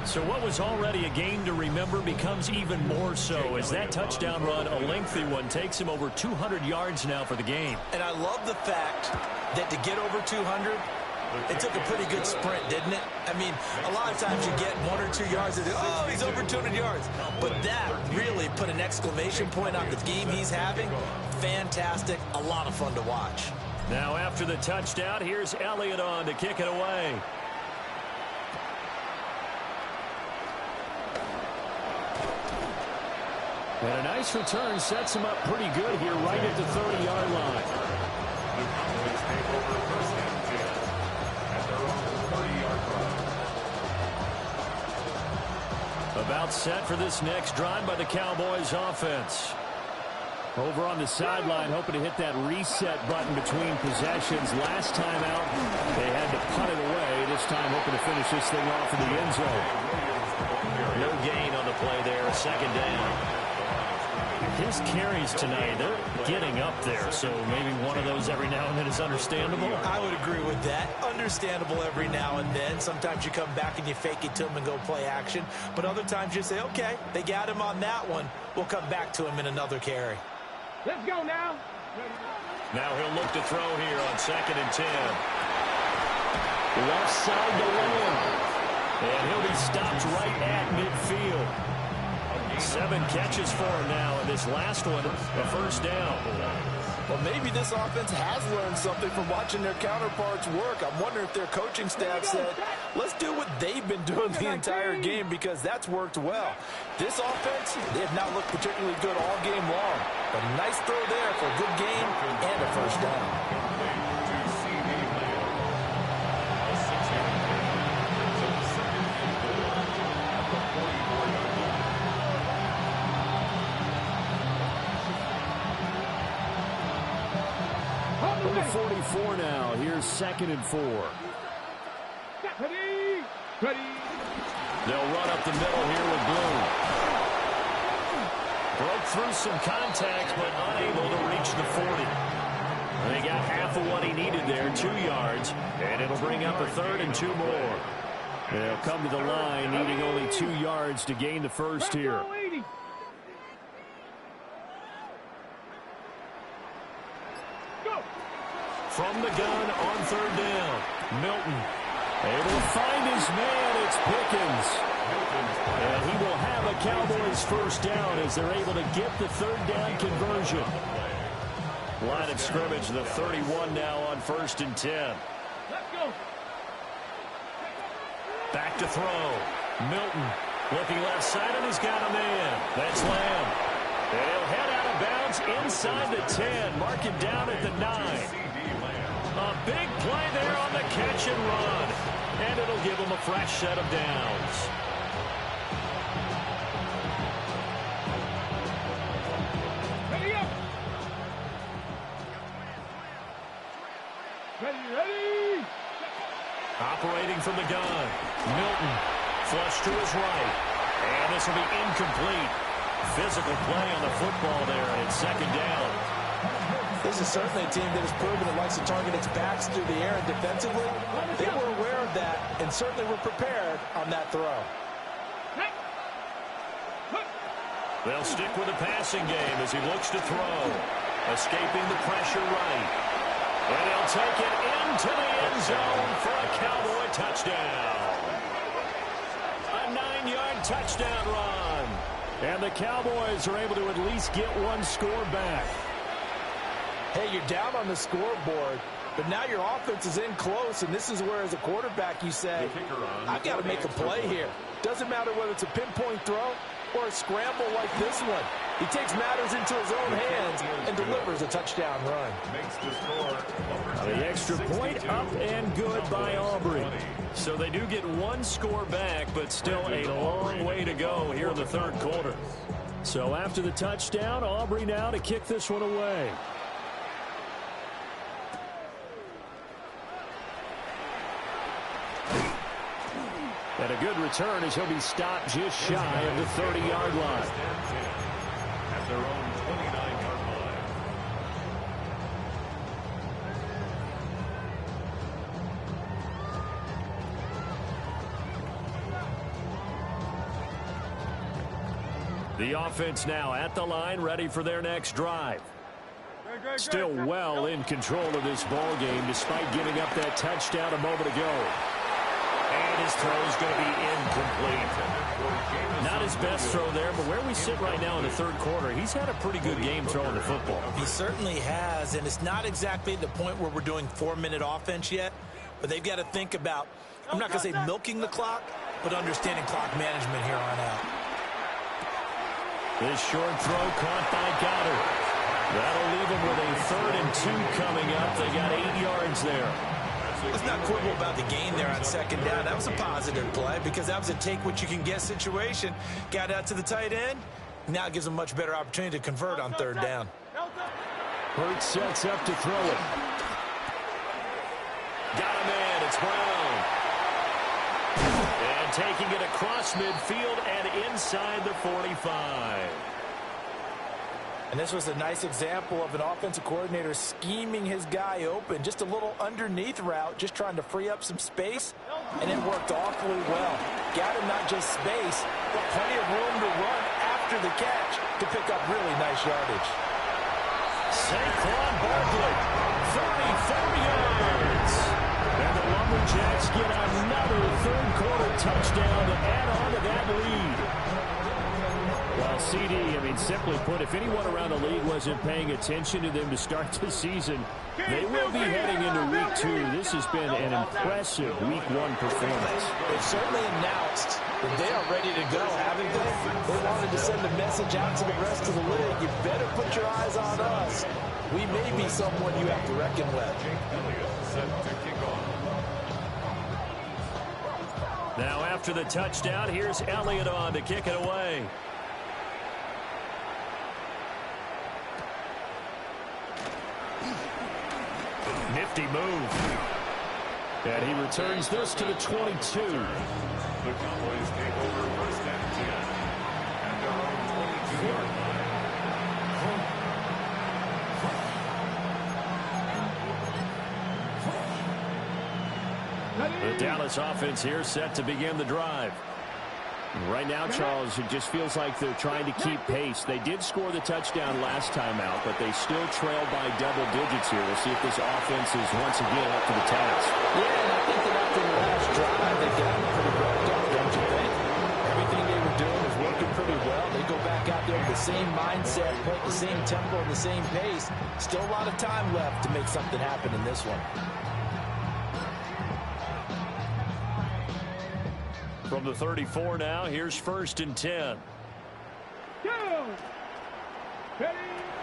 So what was already a game to remember becomes even more so as that touchdown run, a lengthy one, takes him over 200 yards now for the game. And I love the fact that to get over 200, it took a pretty good sprint, didn't it? I mean, a lot of times you get 1 or 2 yards and oh, he's over 200 yards. But that really put an exclamation point on the game he's having. Fantastic. A lot of fun to watch. Now after the touchdown, here's Elliott on to kick it away. And a nice return sets him up pretty good here right at the 30-yard line. The Cowboys take over first and 10 at their own 30-yard line. About set for this next drive by the Cowboys offense. Over on the sideline, hoping to hit that reset button between possessions. Last time out, they had to punt it away. This time hoping to finish this thing off in the end zone. No gain on the play there, second down. His carries tonight, they're getting up there, so maybe one of those every now and then is understandable. I would agree with that. Understandable every now and then. Sometimes you come back and you fake it to him and go play action. But other times you say, okay, they got him on that one. We'll come back to him in another carry. Let's go now. Now he'll look to throw here on 2nd and 10. Left side to Lamb. And he'll be stopped right at midfield. 7 catches for him now, and this last one, a first down. Well, maybe this offense has learned something from watching their counterparts work. I'm wondering if their coaching staff said, let's do what they've been doing the entire game because that's worked well. This offense, they have not looked particularly good all game long. But a nice throw there for a good game and a first down. Number 44 now. Here's 2nd and 4. Ready. They'll run up the middle here with Bloom. Broke through some contact, but unable to reach the 40. They got half of what he needed there, 2 yards, and it'll bring up a 3rd and 2 more. They'll come to the line, needing only 2 yards to gain the first here. From the gun on 3rd down. Milton able to find his man. It's Pickens. And he will have a Cowboys first down as they're able to get the 3rd down conversion. Line of scrimmage, the 31 now on 1st and 10. Let's go. Back to throw. Milton looking left side, and he's got a man. That's Lamb. And he'll head out of bounds inside the 10. Mark him down at the 9. A big play there on the catch and run. And it'll give him a fresh set of downs. Ready up. Ready. Operating from the gun. Milton flush to his right. And this will be incomplete. Physical play on the football there, and it's 2nd down. This is certainly a team that has proven it likes to target its backs through the air and defensively. They were aware of that and certainly were prepared on that throw. They'll stick with the passing game as he looks to throw. Escaping the pressure right. And he'll take it into the end zone for a Cowboy touchdown. A 9-yard touchdown run. And the Cowboys are able to at least get one score back. Hey, you're down on the scoreboard, but now your offense is in close, and this is where, as a quarterback, you say, I've got to make a play here. Doesn't matter whether it's a pinpoint throw or a scramble like this one. He takes matters into his own hands and delivers a touchdown run. The extra point up and good by Aubrey. So they do get one score back, but still a long way to go here in the 3rd quarter. So after the touchdown, Aubrey now to kick this one away. And a good return as he'll be stopped just shy of the 30-yard line. At their own 29-yard line. The offense now at the line, ready for their next drive. Still well in control of this ball game despite giving up that touchdown a moment ago. And his throw is going to be incomplete. Not his best throw there, but where we sit right now in the third quarter, he's had a pretty good game throwing the football. He certainly has, and it's not exactly the point where we're doing 4-minute offense yet, but they've got to think about, I'm not going to say milking the clock, but understanding clock management here on out. This short throw caught by Goddard. That'll leave them with a 3rd and 2 coming up. They got 8 yards there. Let's not quibble about the gain there on 2nd down. That was a positive play because that was a take-what-you-can-get situation. Got out to the tight end. Now it gives them a much better opportunity to convert on 3rd down. Hurts sets up to throw it. Got a man. It's Brown. And taking it across midfield and inside the 45. And this was a nice example of an offensive coordinator scheming his guy open. Just a little underneath route, just trying to free up some space, and it worked awfully well. Got him not just space, but plenty of room to run after the catch to pick up really nice yardage. Saquon Barkley, 34 yards. And the Lumberjacks get another third-quarter touchdown to add on to that lead. Well, CD, I mean, simply put, if anyone around the league wasn't paying attention to them to start the season, they will be heading into Week 2. This has been an impressive Week 1 performance. They've certainly announced that they are ready to go, haven't they? They wanted to send a message out to the rest of the league. You better put your eyes on us. We may be someone you have to reckon with. Now after the touchdown, here's Elliott on to kick it away. Nifty move. And he returns this to the 22. The Cowboys take over 1st and 10 at their own 22-yard line. The Dallas offense here set to begin the drive. Right now, Charles, it just feels like they're trying to keep pace. They did score the touchdown last time out, but they still trail by double digits here. We'll see if this offense is once again up to the task. Yeah, and I think that after the last drive, they got them pretty wrapped up, don't you think? Everything they were doing was working pretty well. They go back out there with the same mindset, put the same tempo and the same pace. Still a lot of time left to make something happen in this one. From the 34 now, here's 1st and 10.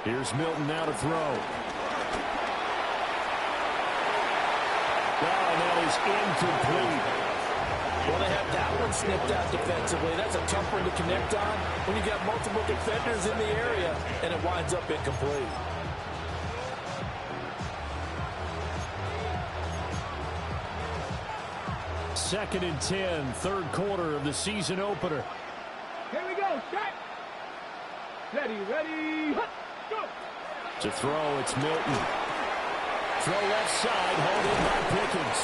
Here's Milton now to throw. Oh, and that is incomplete. Well, they have that one snipped out defensively. That's a tough one to connect on when you got multiple defenders in the area, and it winds up incomplete. Second and 10, third quarter of the season opener. Here we go, shot. Ready, go. To throw, it's Milton. Throw left side, hauled in by Pickens.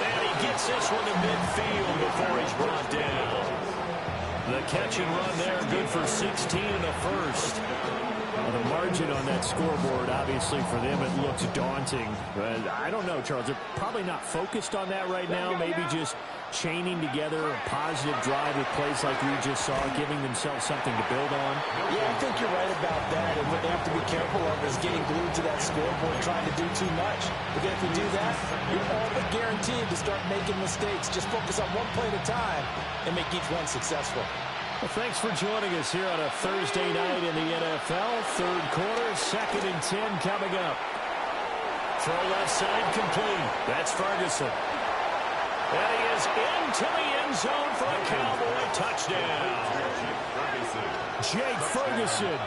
And he gets this one to midfield before he's brought down. The catch and run there, good for 16 in the first. Well, the margin on that scoreboard, obviously, for them, it looks daunting. But I don't know, Charles. They're probably not focused on that right now. Maybe just chaining together a positive drive with plays like we just saw, giving themselves something to build on. Yeah, I think you're right about that. And what they have to be careful of is getting glued to that scoreboard, trying to do too much. Because if you do that, you're all but guaranteed to start making mistakes. Just focus on one play at a time and make each one successful. Well, thanks for joining us here on a Thursday night in the NFL. Third quarter, 2nd and 10 coming up. Throw left side complete. That's Ferguson. And he is into the end zone for a Cowboy touchdown. Jake Ferguson,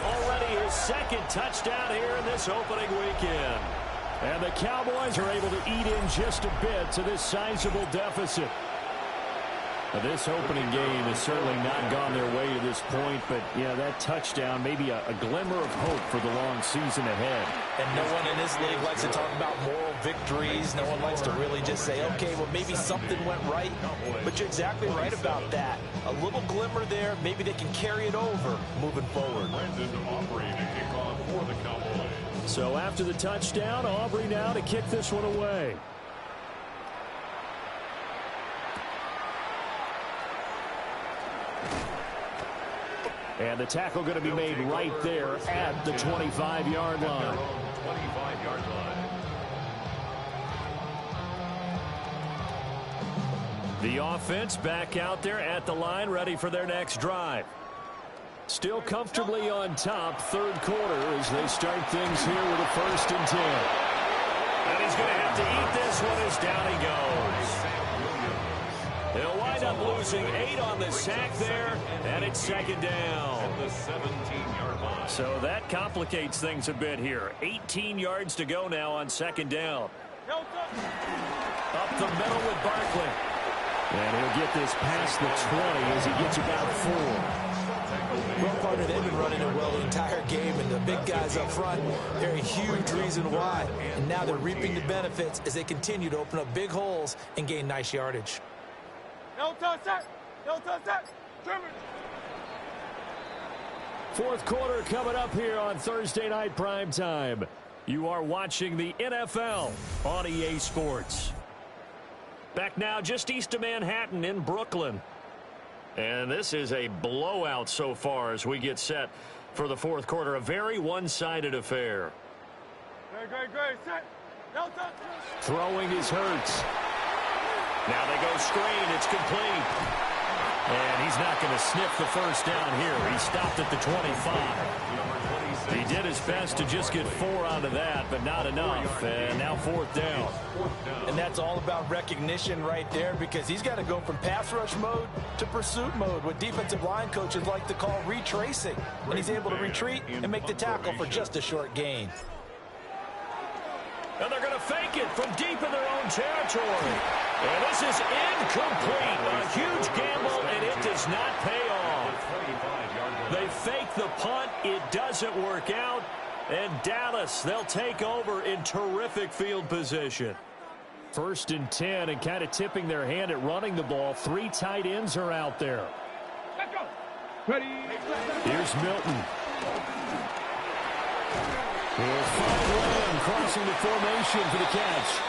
already his 2nd touchdown here in this opening weekend. And the Cowboys are able to eat in just a bit to this sizable deficit. This opening game has certainly not gone their way to this point, but, yeah, that touchdown, maybe a glimmer of hope for the long season ahead. And no one in this league likes to talk about moral victories. No one likes to really just say, okay, well, maybe something went right. But you're exactly right about that. A little glimmer there. Maybe they can carry it over moving forward. So after the touchdown, Aubrey now to kick this one away. And the tackle going to be made right there at the 25-yard line. The offense back out there at the line, ready for their next drive. Still comfortably on top, third quarter, as they start things here with a 1st and 10. And he's going to have to eat this one as down he goes. They'll wind up losing 8 on the sack there, and it's 2nd down. So that complicates things a bit here. 18 yards to go now on 2nd down. Up the middle with Barkley. And he'll get this past the 20 as he gets about 4. Well, partner, they've been running it well the entire game, and the big guys up front, they're a huge reason why. And now they're reaping the benefits as they continue to open up big holes and gain nice yardage. No touch that! No touch that! Fourth quarter coming up here on Thursday Night Primetime. You are watching the NFL on EA Sports. Back now just east of Manhattan in Brooklyn. And this is a blowout so far as we get set for the fourth quarter. A very one-sided affair. Great. Set. No touch. Throwing is Hurts. Now they go screen. It's complete. And he's not going to sniff the first down here. He stopped at the 25. He did his best to just get 4 out of that, but not enough. And now 4th down. And that's all about recognition right there, because he's got to go from pass rush mode to pursuit mode, what defensive line coaches like to call retracing. And he's able to retreat and make the tackle for just a short gain. And they're going to fake it from deep in their own territory. And this is incomplete. A huge gamble, and it does not pay off. They fake the punt. It doesn't work out. And Dallas, they'll take over in terrific field position. 1st and 10, and kind of tipping their hand at running the ball. 3 tight ends are out there. Let's go. Ready. Here's Milton. He'll find Lamb crossing the formation for the catch.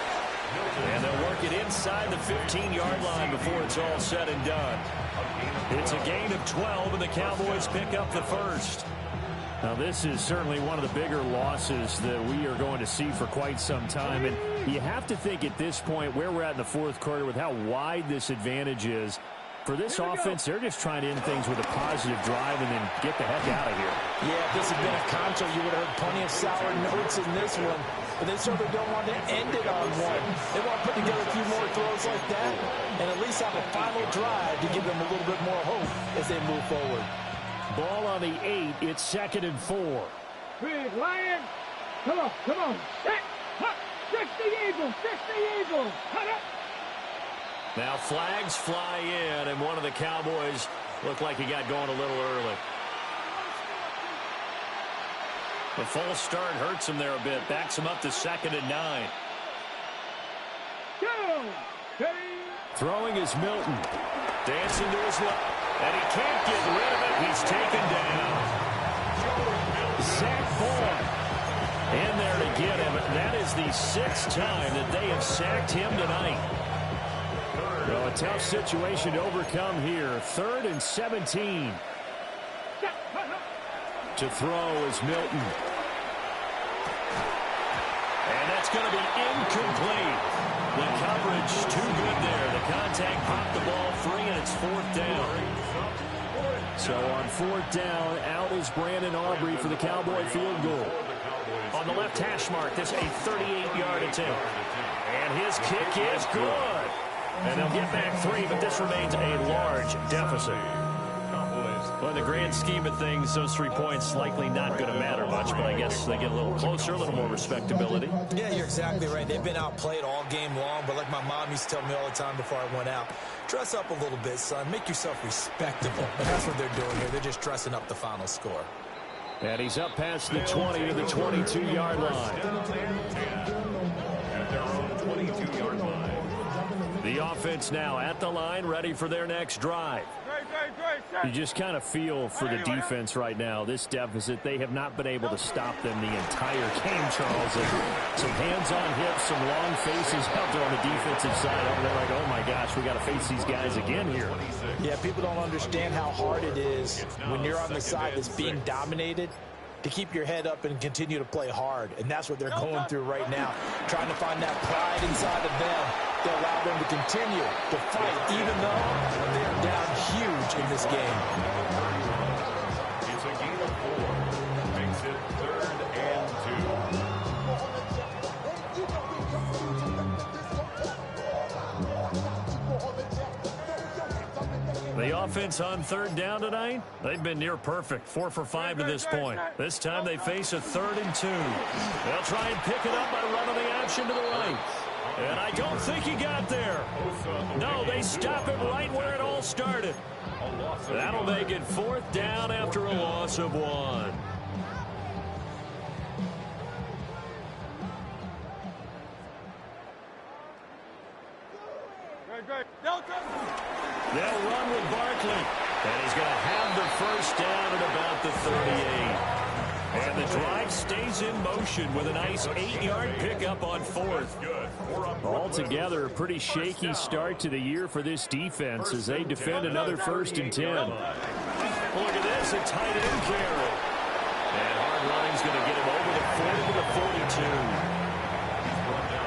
And they'll work it inside the 15-yard line before it's all said and done. It's a gain of 12, and the Cowboys pick up the first. Now, this is certainly one of the bigger losses that we are going to see for quite some time. And you have to think at this point where we're at in the fourth quarter with how wide this advantage is. For this offense, they're just trying to end things with a positive drive and then get the heck out of here. Yeah, if this had been a contra, you would have heard plenty of sour notes in this one. But they certainly don't want to end it on one. They want to put together a few more throws like that and at least have a final drive to give them a little bit more hope as they move forward. Ball on the 8. It's 2nd and 4. Big Lion. Come on. Set. Hut. Fix the Eagles. Hut up. Now flags fly in, and one of the Cowboys looked like he got going a little early. The false start hurts him there a bit. Backs him up to 2nd and 9. Go. Ready. Throwing is Milton. Dancing to his left. And he can't get rid of it. He's taken down. Zach Boyd in there to get him. That is the 6th time that they have sacked him tonight. Well, a tough situation to overcome here. 3rd and 17. To throw is Milton. And that's going to be incomplete. The coverage too good there. The contact popped the ball free, and it's 4th down. So on 4th down, out is Brandon Aubrey for the Cowboy field goal. On the left hash mark, this a 38-yard attempt. And his kick is good. And they'll get back 3, but this remains a large deficit. Well, in the grand scheme of things, those 3 points likely not going to matter much, but I guess they get a little closer, a little more respectability. Yeah, you're exactly right. They've been outplayed all game long, but like my mom used to tell me all the time before I went out, dress up a little bit, son. Make yourself respectable. And that's what they're doing here. They're just dressing up the final score. And he's up past the 20 to the 22-yard line. At their own 22-yard line. The offense now at the line, ready for their next drive. You just kind of feel for the defense right now. This deficit, they have not been able to stop them the entire game, Charles. And some hands on hips, some long faces out there on the defensive side. They're like, oh, my gosh, we got to face these guys again here. Yeah, people don't understand how hard it is when you're on the side that's being dominated to keep your head up and continue to play hard. And that's what they're going through right now, trying to find that pride inside of them to allow them to continue to fight, even though they're down huge in this game. It's a gain of 4. Makes it 3rd and 2. The offense on 3rd down tonight, they've been near perfect, 4 for 5 to this point. This time they face a 3rd and 2. They'll try and pick it up by running the option to the right. And I don't think he got there. No, they stop it right where it all started. That'll make it 4th down after a loss of 1. They'll run with Barkley. And he's going to have the 1st down at about the 38. And the drive stays in motion with a nice 8-yard pickup on 4th. Altogether, a pretty shaky start to the year for this defense as they defend another 1st and 10. Look at this, a tight end carry. And Hardline's going to get him over the 40 to the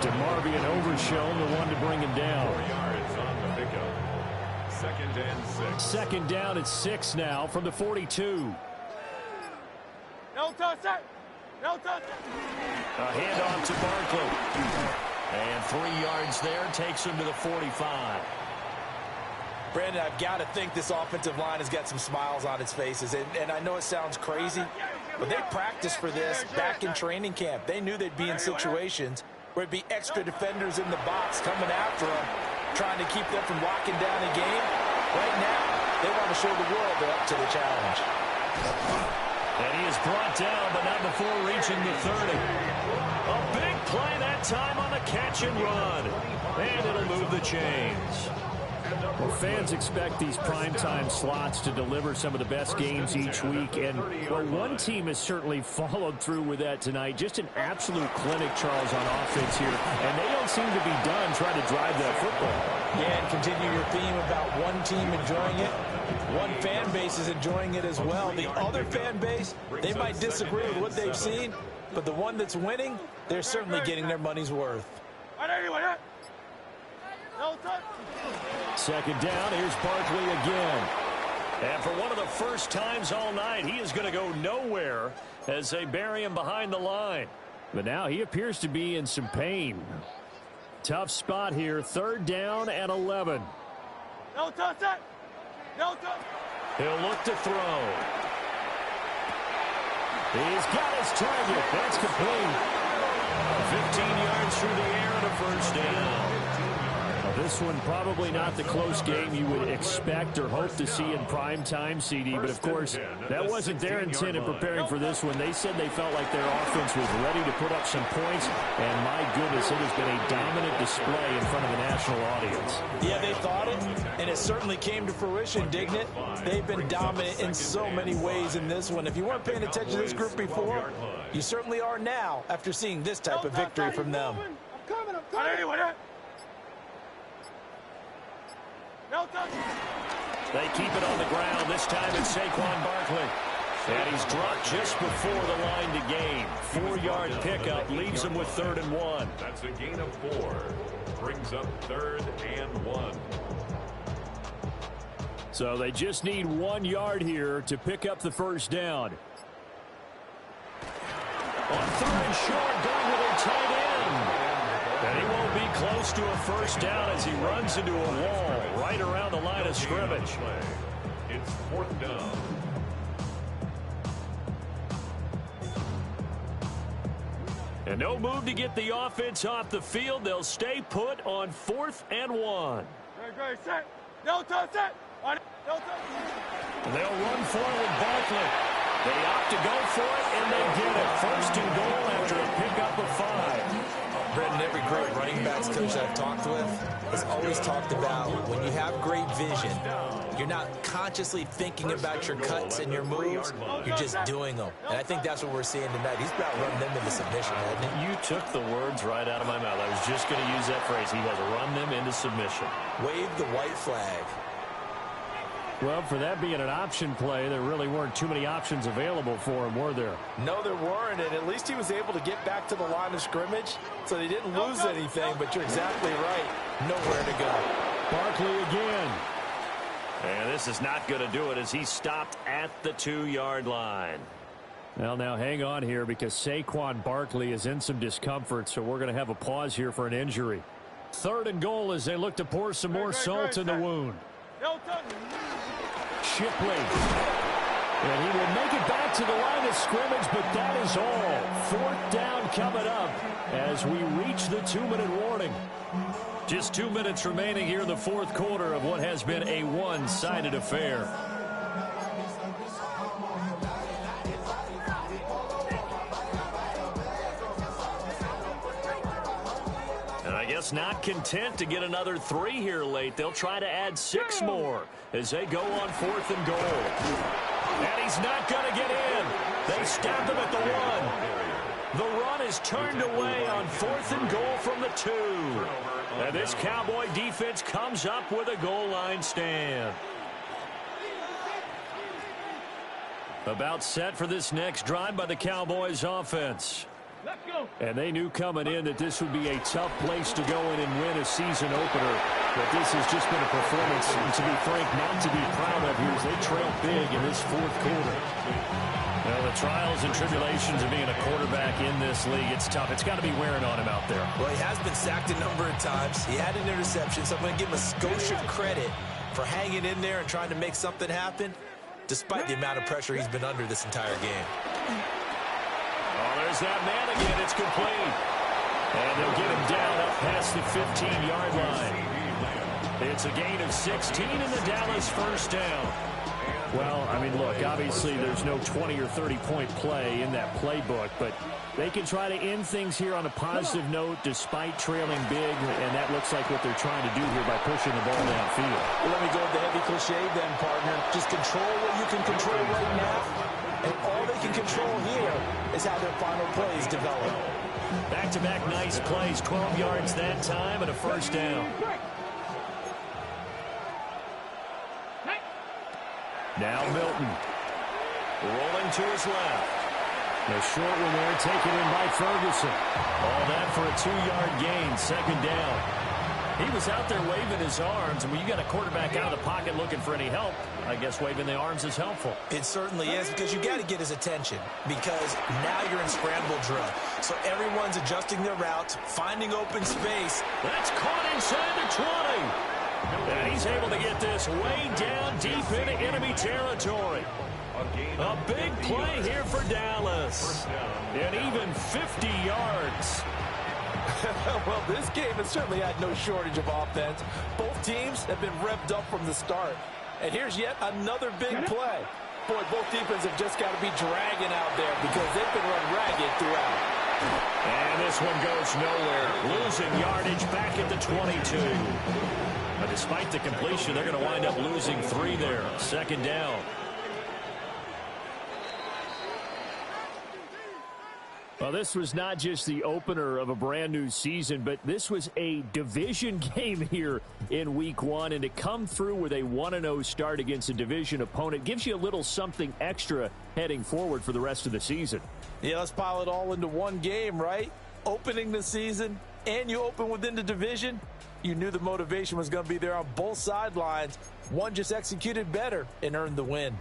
42. DeMarvion Overshown, the one to bring him down. 4 yards on the pickup. 2nd and 6. 2nd down at 6 now from the 42. No touch it. No touch it. A handoff to Barkley. And 3 yards there takes him to the 45. Brandon, I've got to think this offensive line has got some smiles on its faces. And I know it sounds crazy, but they practiced for this back in training camp. They knew they'd be in situations where it'd be extra defenders in the box coming after them, trying to keep them from locking down a game. Right now, they want to show the world they're up to the challenge. And he is brought down, but not before reaching the 30. A big play that time on the catch and run. And it'll move the chains. Well, fans expect these primetime slots to deliver some of the best games each week. And, well, one team has certainly followed through with that tonight. Just an absolute clinic, Charles, on offense here. And they don't seem to be done trying to drive that football. Yeah, and continue your theme about one team enjoying it. One fan base is enjoying it as well. The other fan base, they might disagree with what they've seen, but the one that's winning, they're certainly getting their money's worth. 2nd down, here's Barkley again. And for one of the first times all night, he is going to go nowhere as they bury him behind the line. But now he appears to be in some pain. Tough spot here, 3rd down and 11. No touch it. No touch. He'll look to throw. He's got his target. That's complete. 15 yards through the air and a 1st down. This one probably not the close game you would expect or hope to see in prime time, CD. But, of course, that wasn't their intent in preparing for this one. They said they felt like their offense was ready to put up some points. And, my goodness, it has been a dominant display in front of the national audience. Yeah, they thought it, and it certainly came to fruition, didn't it? They've been dominant in so many ways in this one. If you weren't paying attention to this group before, you certainly are now after seeing this type of victory from them. I'm coming. No touch. They keep it on the ground. This time it's Saquon Barkley. And he's dropped just before the line to gain. 4-yard pickup leaves him with 3rd and 1. That's a gain of 4. Brings up 3rd and 1. So they just need 1 yard here to pick up the 1st down. On 3rd and short, going with a tight end. And he won't be close to a 1st down as he runs into a wall right around the line of scrimmage. It's 4th down. And no move to get the offense off the field. They'll stay put on 4th and 1. Great, set. Delta, set. They'll run for it with Barkley. They opt to go for it, and they get it. 1st and goal after a pickup of 5. Brendan, every great running backs coach I've talked with has always talked about when you have great vision, you're not consciously thinking about your cuts and your moves. You're just doing them. And I think that's what we're seeing tonight. He's about running them into submission, hasn't he? You took the words right out of my mouth. I was just going to use that phrase. He has run them into submission. Wave the white flag. Well, for that being an option play, there really weren't too many options available for him, were there? No, there weren't, and at least he was able to get back to the line of scrimmage, so they didn't lose anything, but you're exactly right. Nowhere to go. Barkley again. And this is not going to do it as he stopped at the 2-yard line. Well, now hang on here because Saquon Barkley is in some discomfort, so we're going to have a pause here for an injury. 3rd and goal as they look to pour some more salt in the wound. Shipley. And he will make it back to the line of scrimmage, but that is all. 4th down coming up as we reach the 2-minute warning. Just 2 minutes remaining here in the 4th quarter of what has been a one-sided affair. And I guess not content to get another 3 here late. They'll try to add 6 more as they go on 4th and goal. And he's not going to get in. They stop him at the 1. The run is turned away on 4th and goal from the 2. And this Cowboy defense comes up with a goal line stand. About set for this next drive by the Cowboys offense. Let's go. And they knew coming in that this would be a tough place to go in and win a season opener. But this has just been a performance, and to be frank, not to be proud of here as they trail big in this 4th quarter. Well, the trials and tribulations of being a quarterback in this league, it's tough. It's got to be wearing on him out there. Well, he has been sacked a number of times. He had an interception, so I'm going to give him a skosh of credit for hanging in there and trying to make something happen, despite the amount of pressure he's been under this entire game. Oh, there's that man again. It's complete. And they'll get him down up past the 15-yard line. It's a gain of 16 in the Dallas 1st down. Well, I mean, look, obviously there's no 20 or 30-point play in that playbook, but they can try to end things here on a positive note despite trailing big, and that looks like what they're trying to do here by pushing the ball downfield. Well, let me go with the heavy cliche then, partner. Just control what you can control right now, and all they can control here is how their final plays develop. Back-to-back nice plays, 12 yards that time and a 1st down. Now Milton. Rolling to his left. The short one there taken in by Ferguson. All that for a 2-yard gain, 2nd down. He was out there waving his arms, and when you got a quarterback out of the pocket looking for any help, I guess waving the arms is helpful. It certainly is, because you got to get his attention, because now you're in scramble drill. So everyone's adjusting their routes, finding open space. That's caught inside the 20. And he's able to get this way down deep into enemy territory. A big play here for Dallas. And even 50 yards. Well, this game has certainly had no shortage of offense. Both teams have been revved up from the start. And here's yet another big play. Boy, both defenses have just got to be dragging out there because they've been run ragged throughout. And this one goes nowhere. Losing yardage back at the 22. But despite the completion, they're going to wind up losing 3 there. 2nd down. Well, this was not just the opener of a brand new season, but this was a division game here in week 1. And to come through with a 1-0 start against a division opponent gives you a little something extra heading forward for the rest of the season. Yeah, let's pile it all into one game, right? Opening the season, and you open within the division. You knew the motivation was going to be there on both sidelines. One just executed better and earned the win.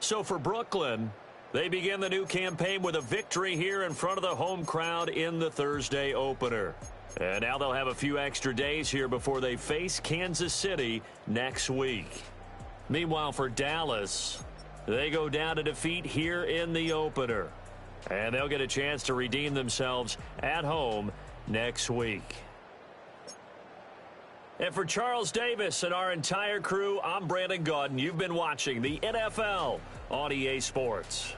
So for Brooklyn, they begin the new campaign with a victory here in front of the home crowd in the Thursday opener. And now they'll have a few extra days here before they face Kansas City next week. Meanwhile, for Dallas, they go down to defeat here in the opener. And they'll get a chance to redeem themselves at home next week. And for Charles Davis and our entire crew, I'm Brandon Gaudin. You've been watching the NFL on EA Sports.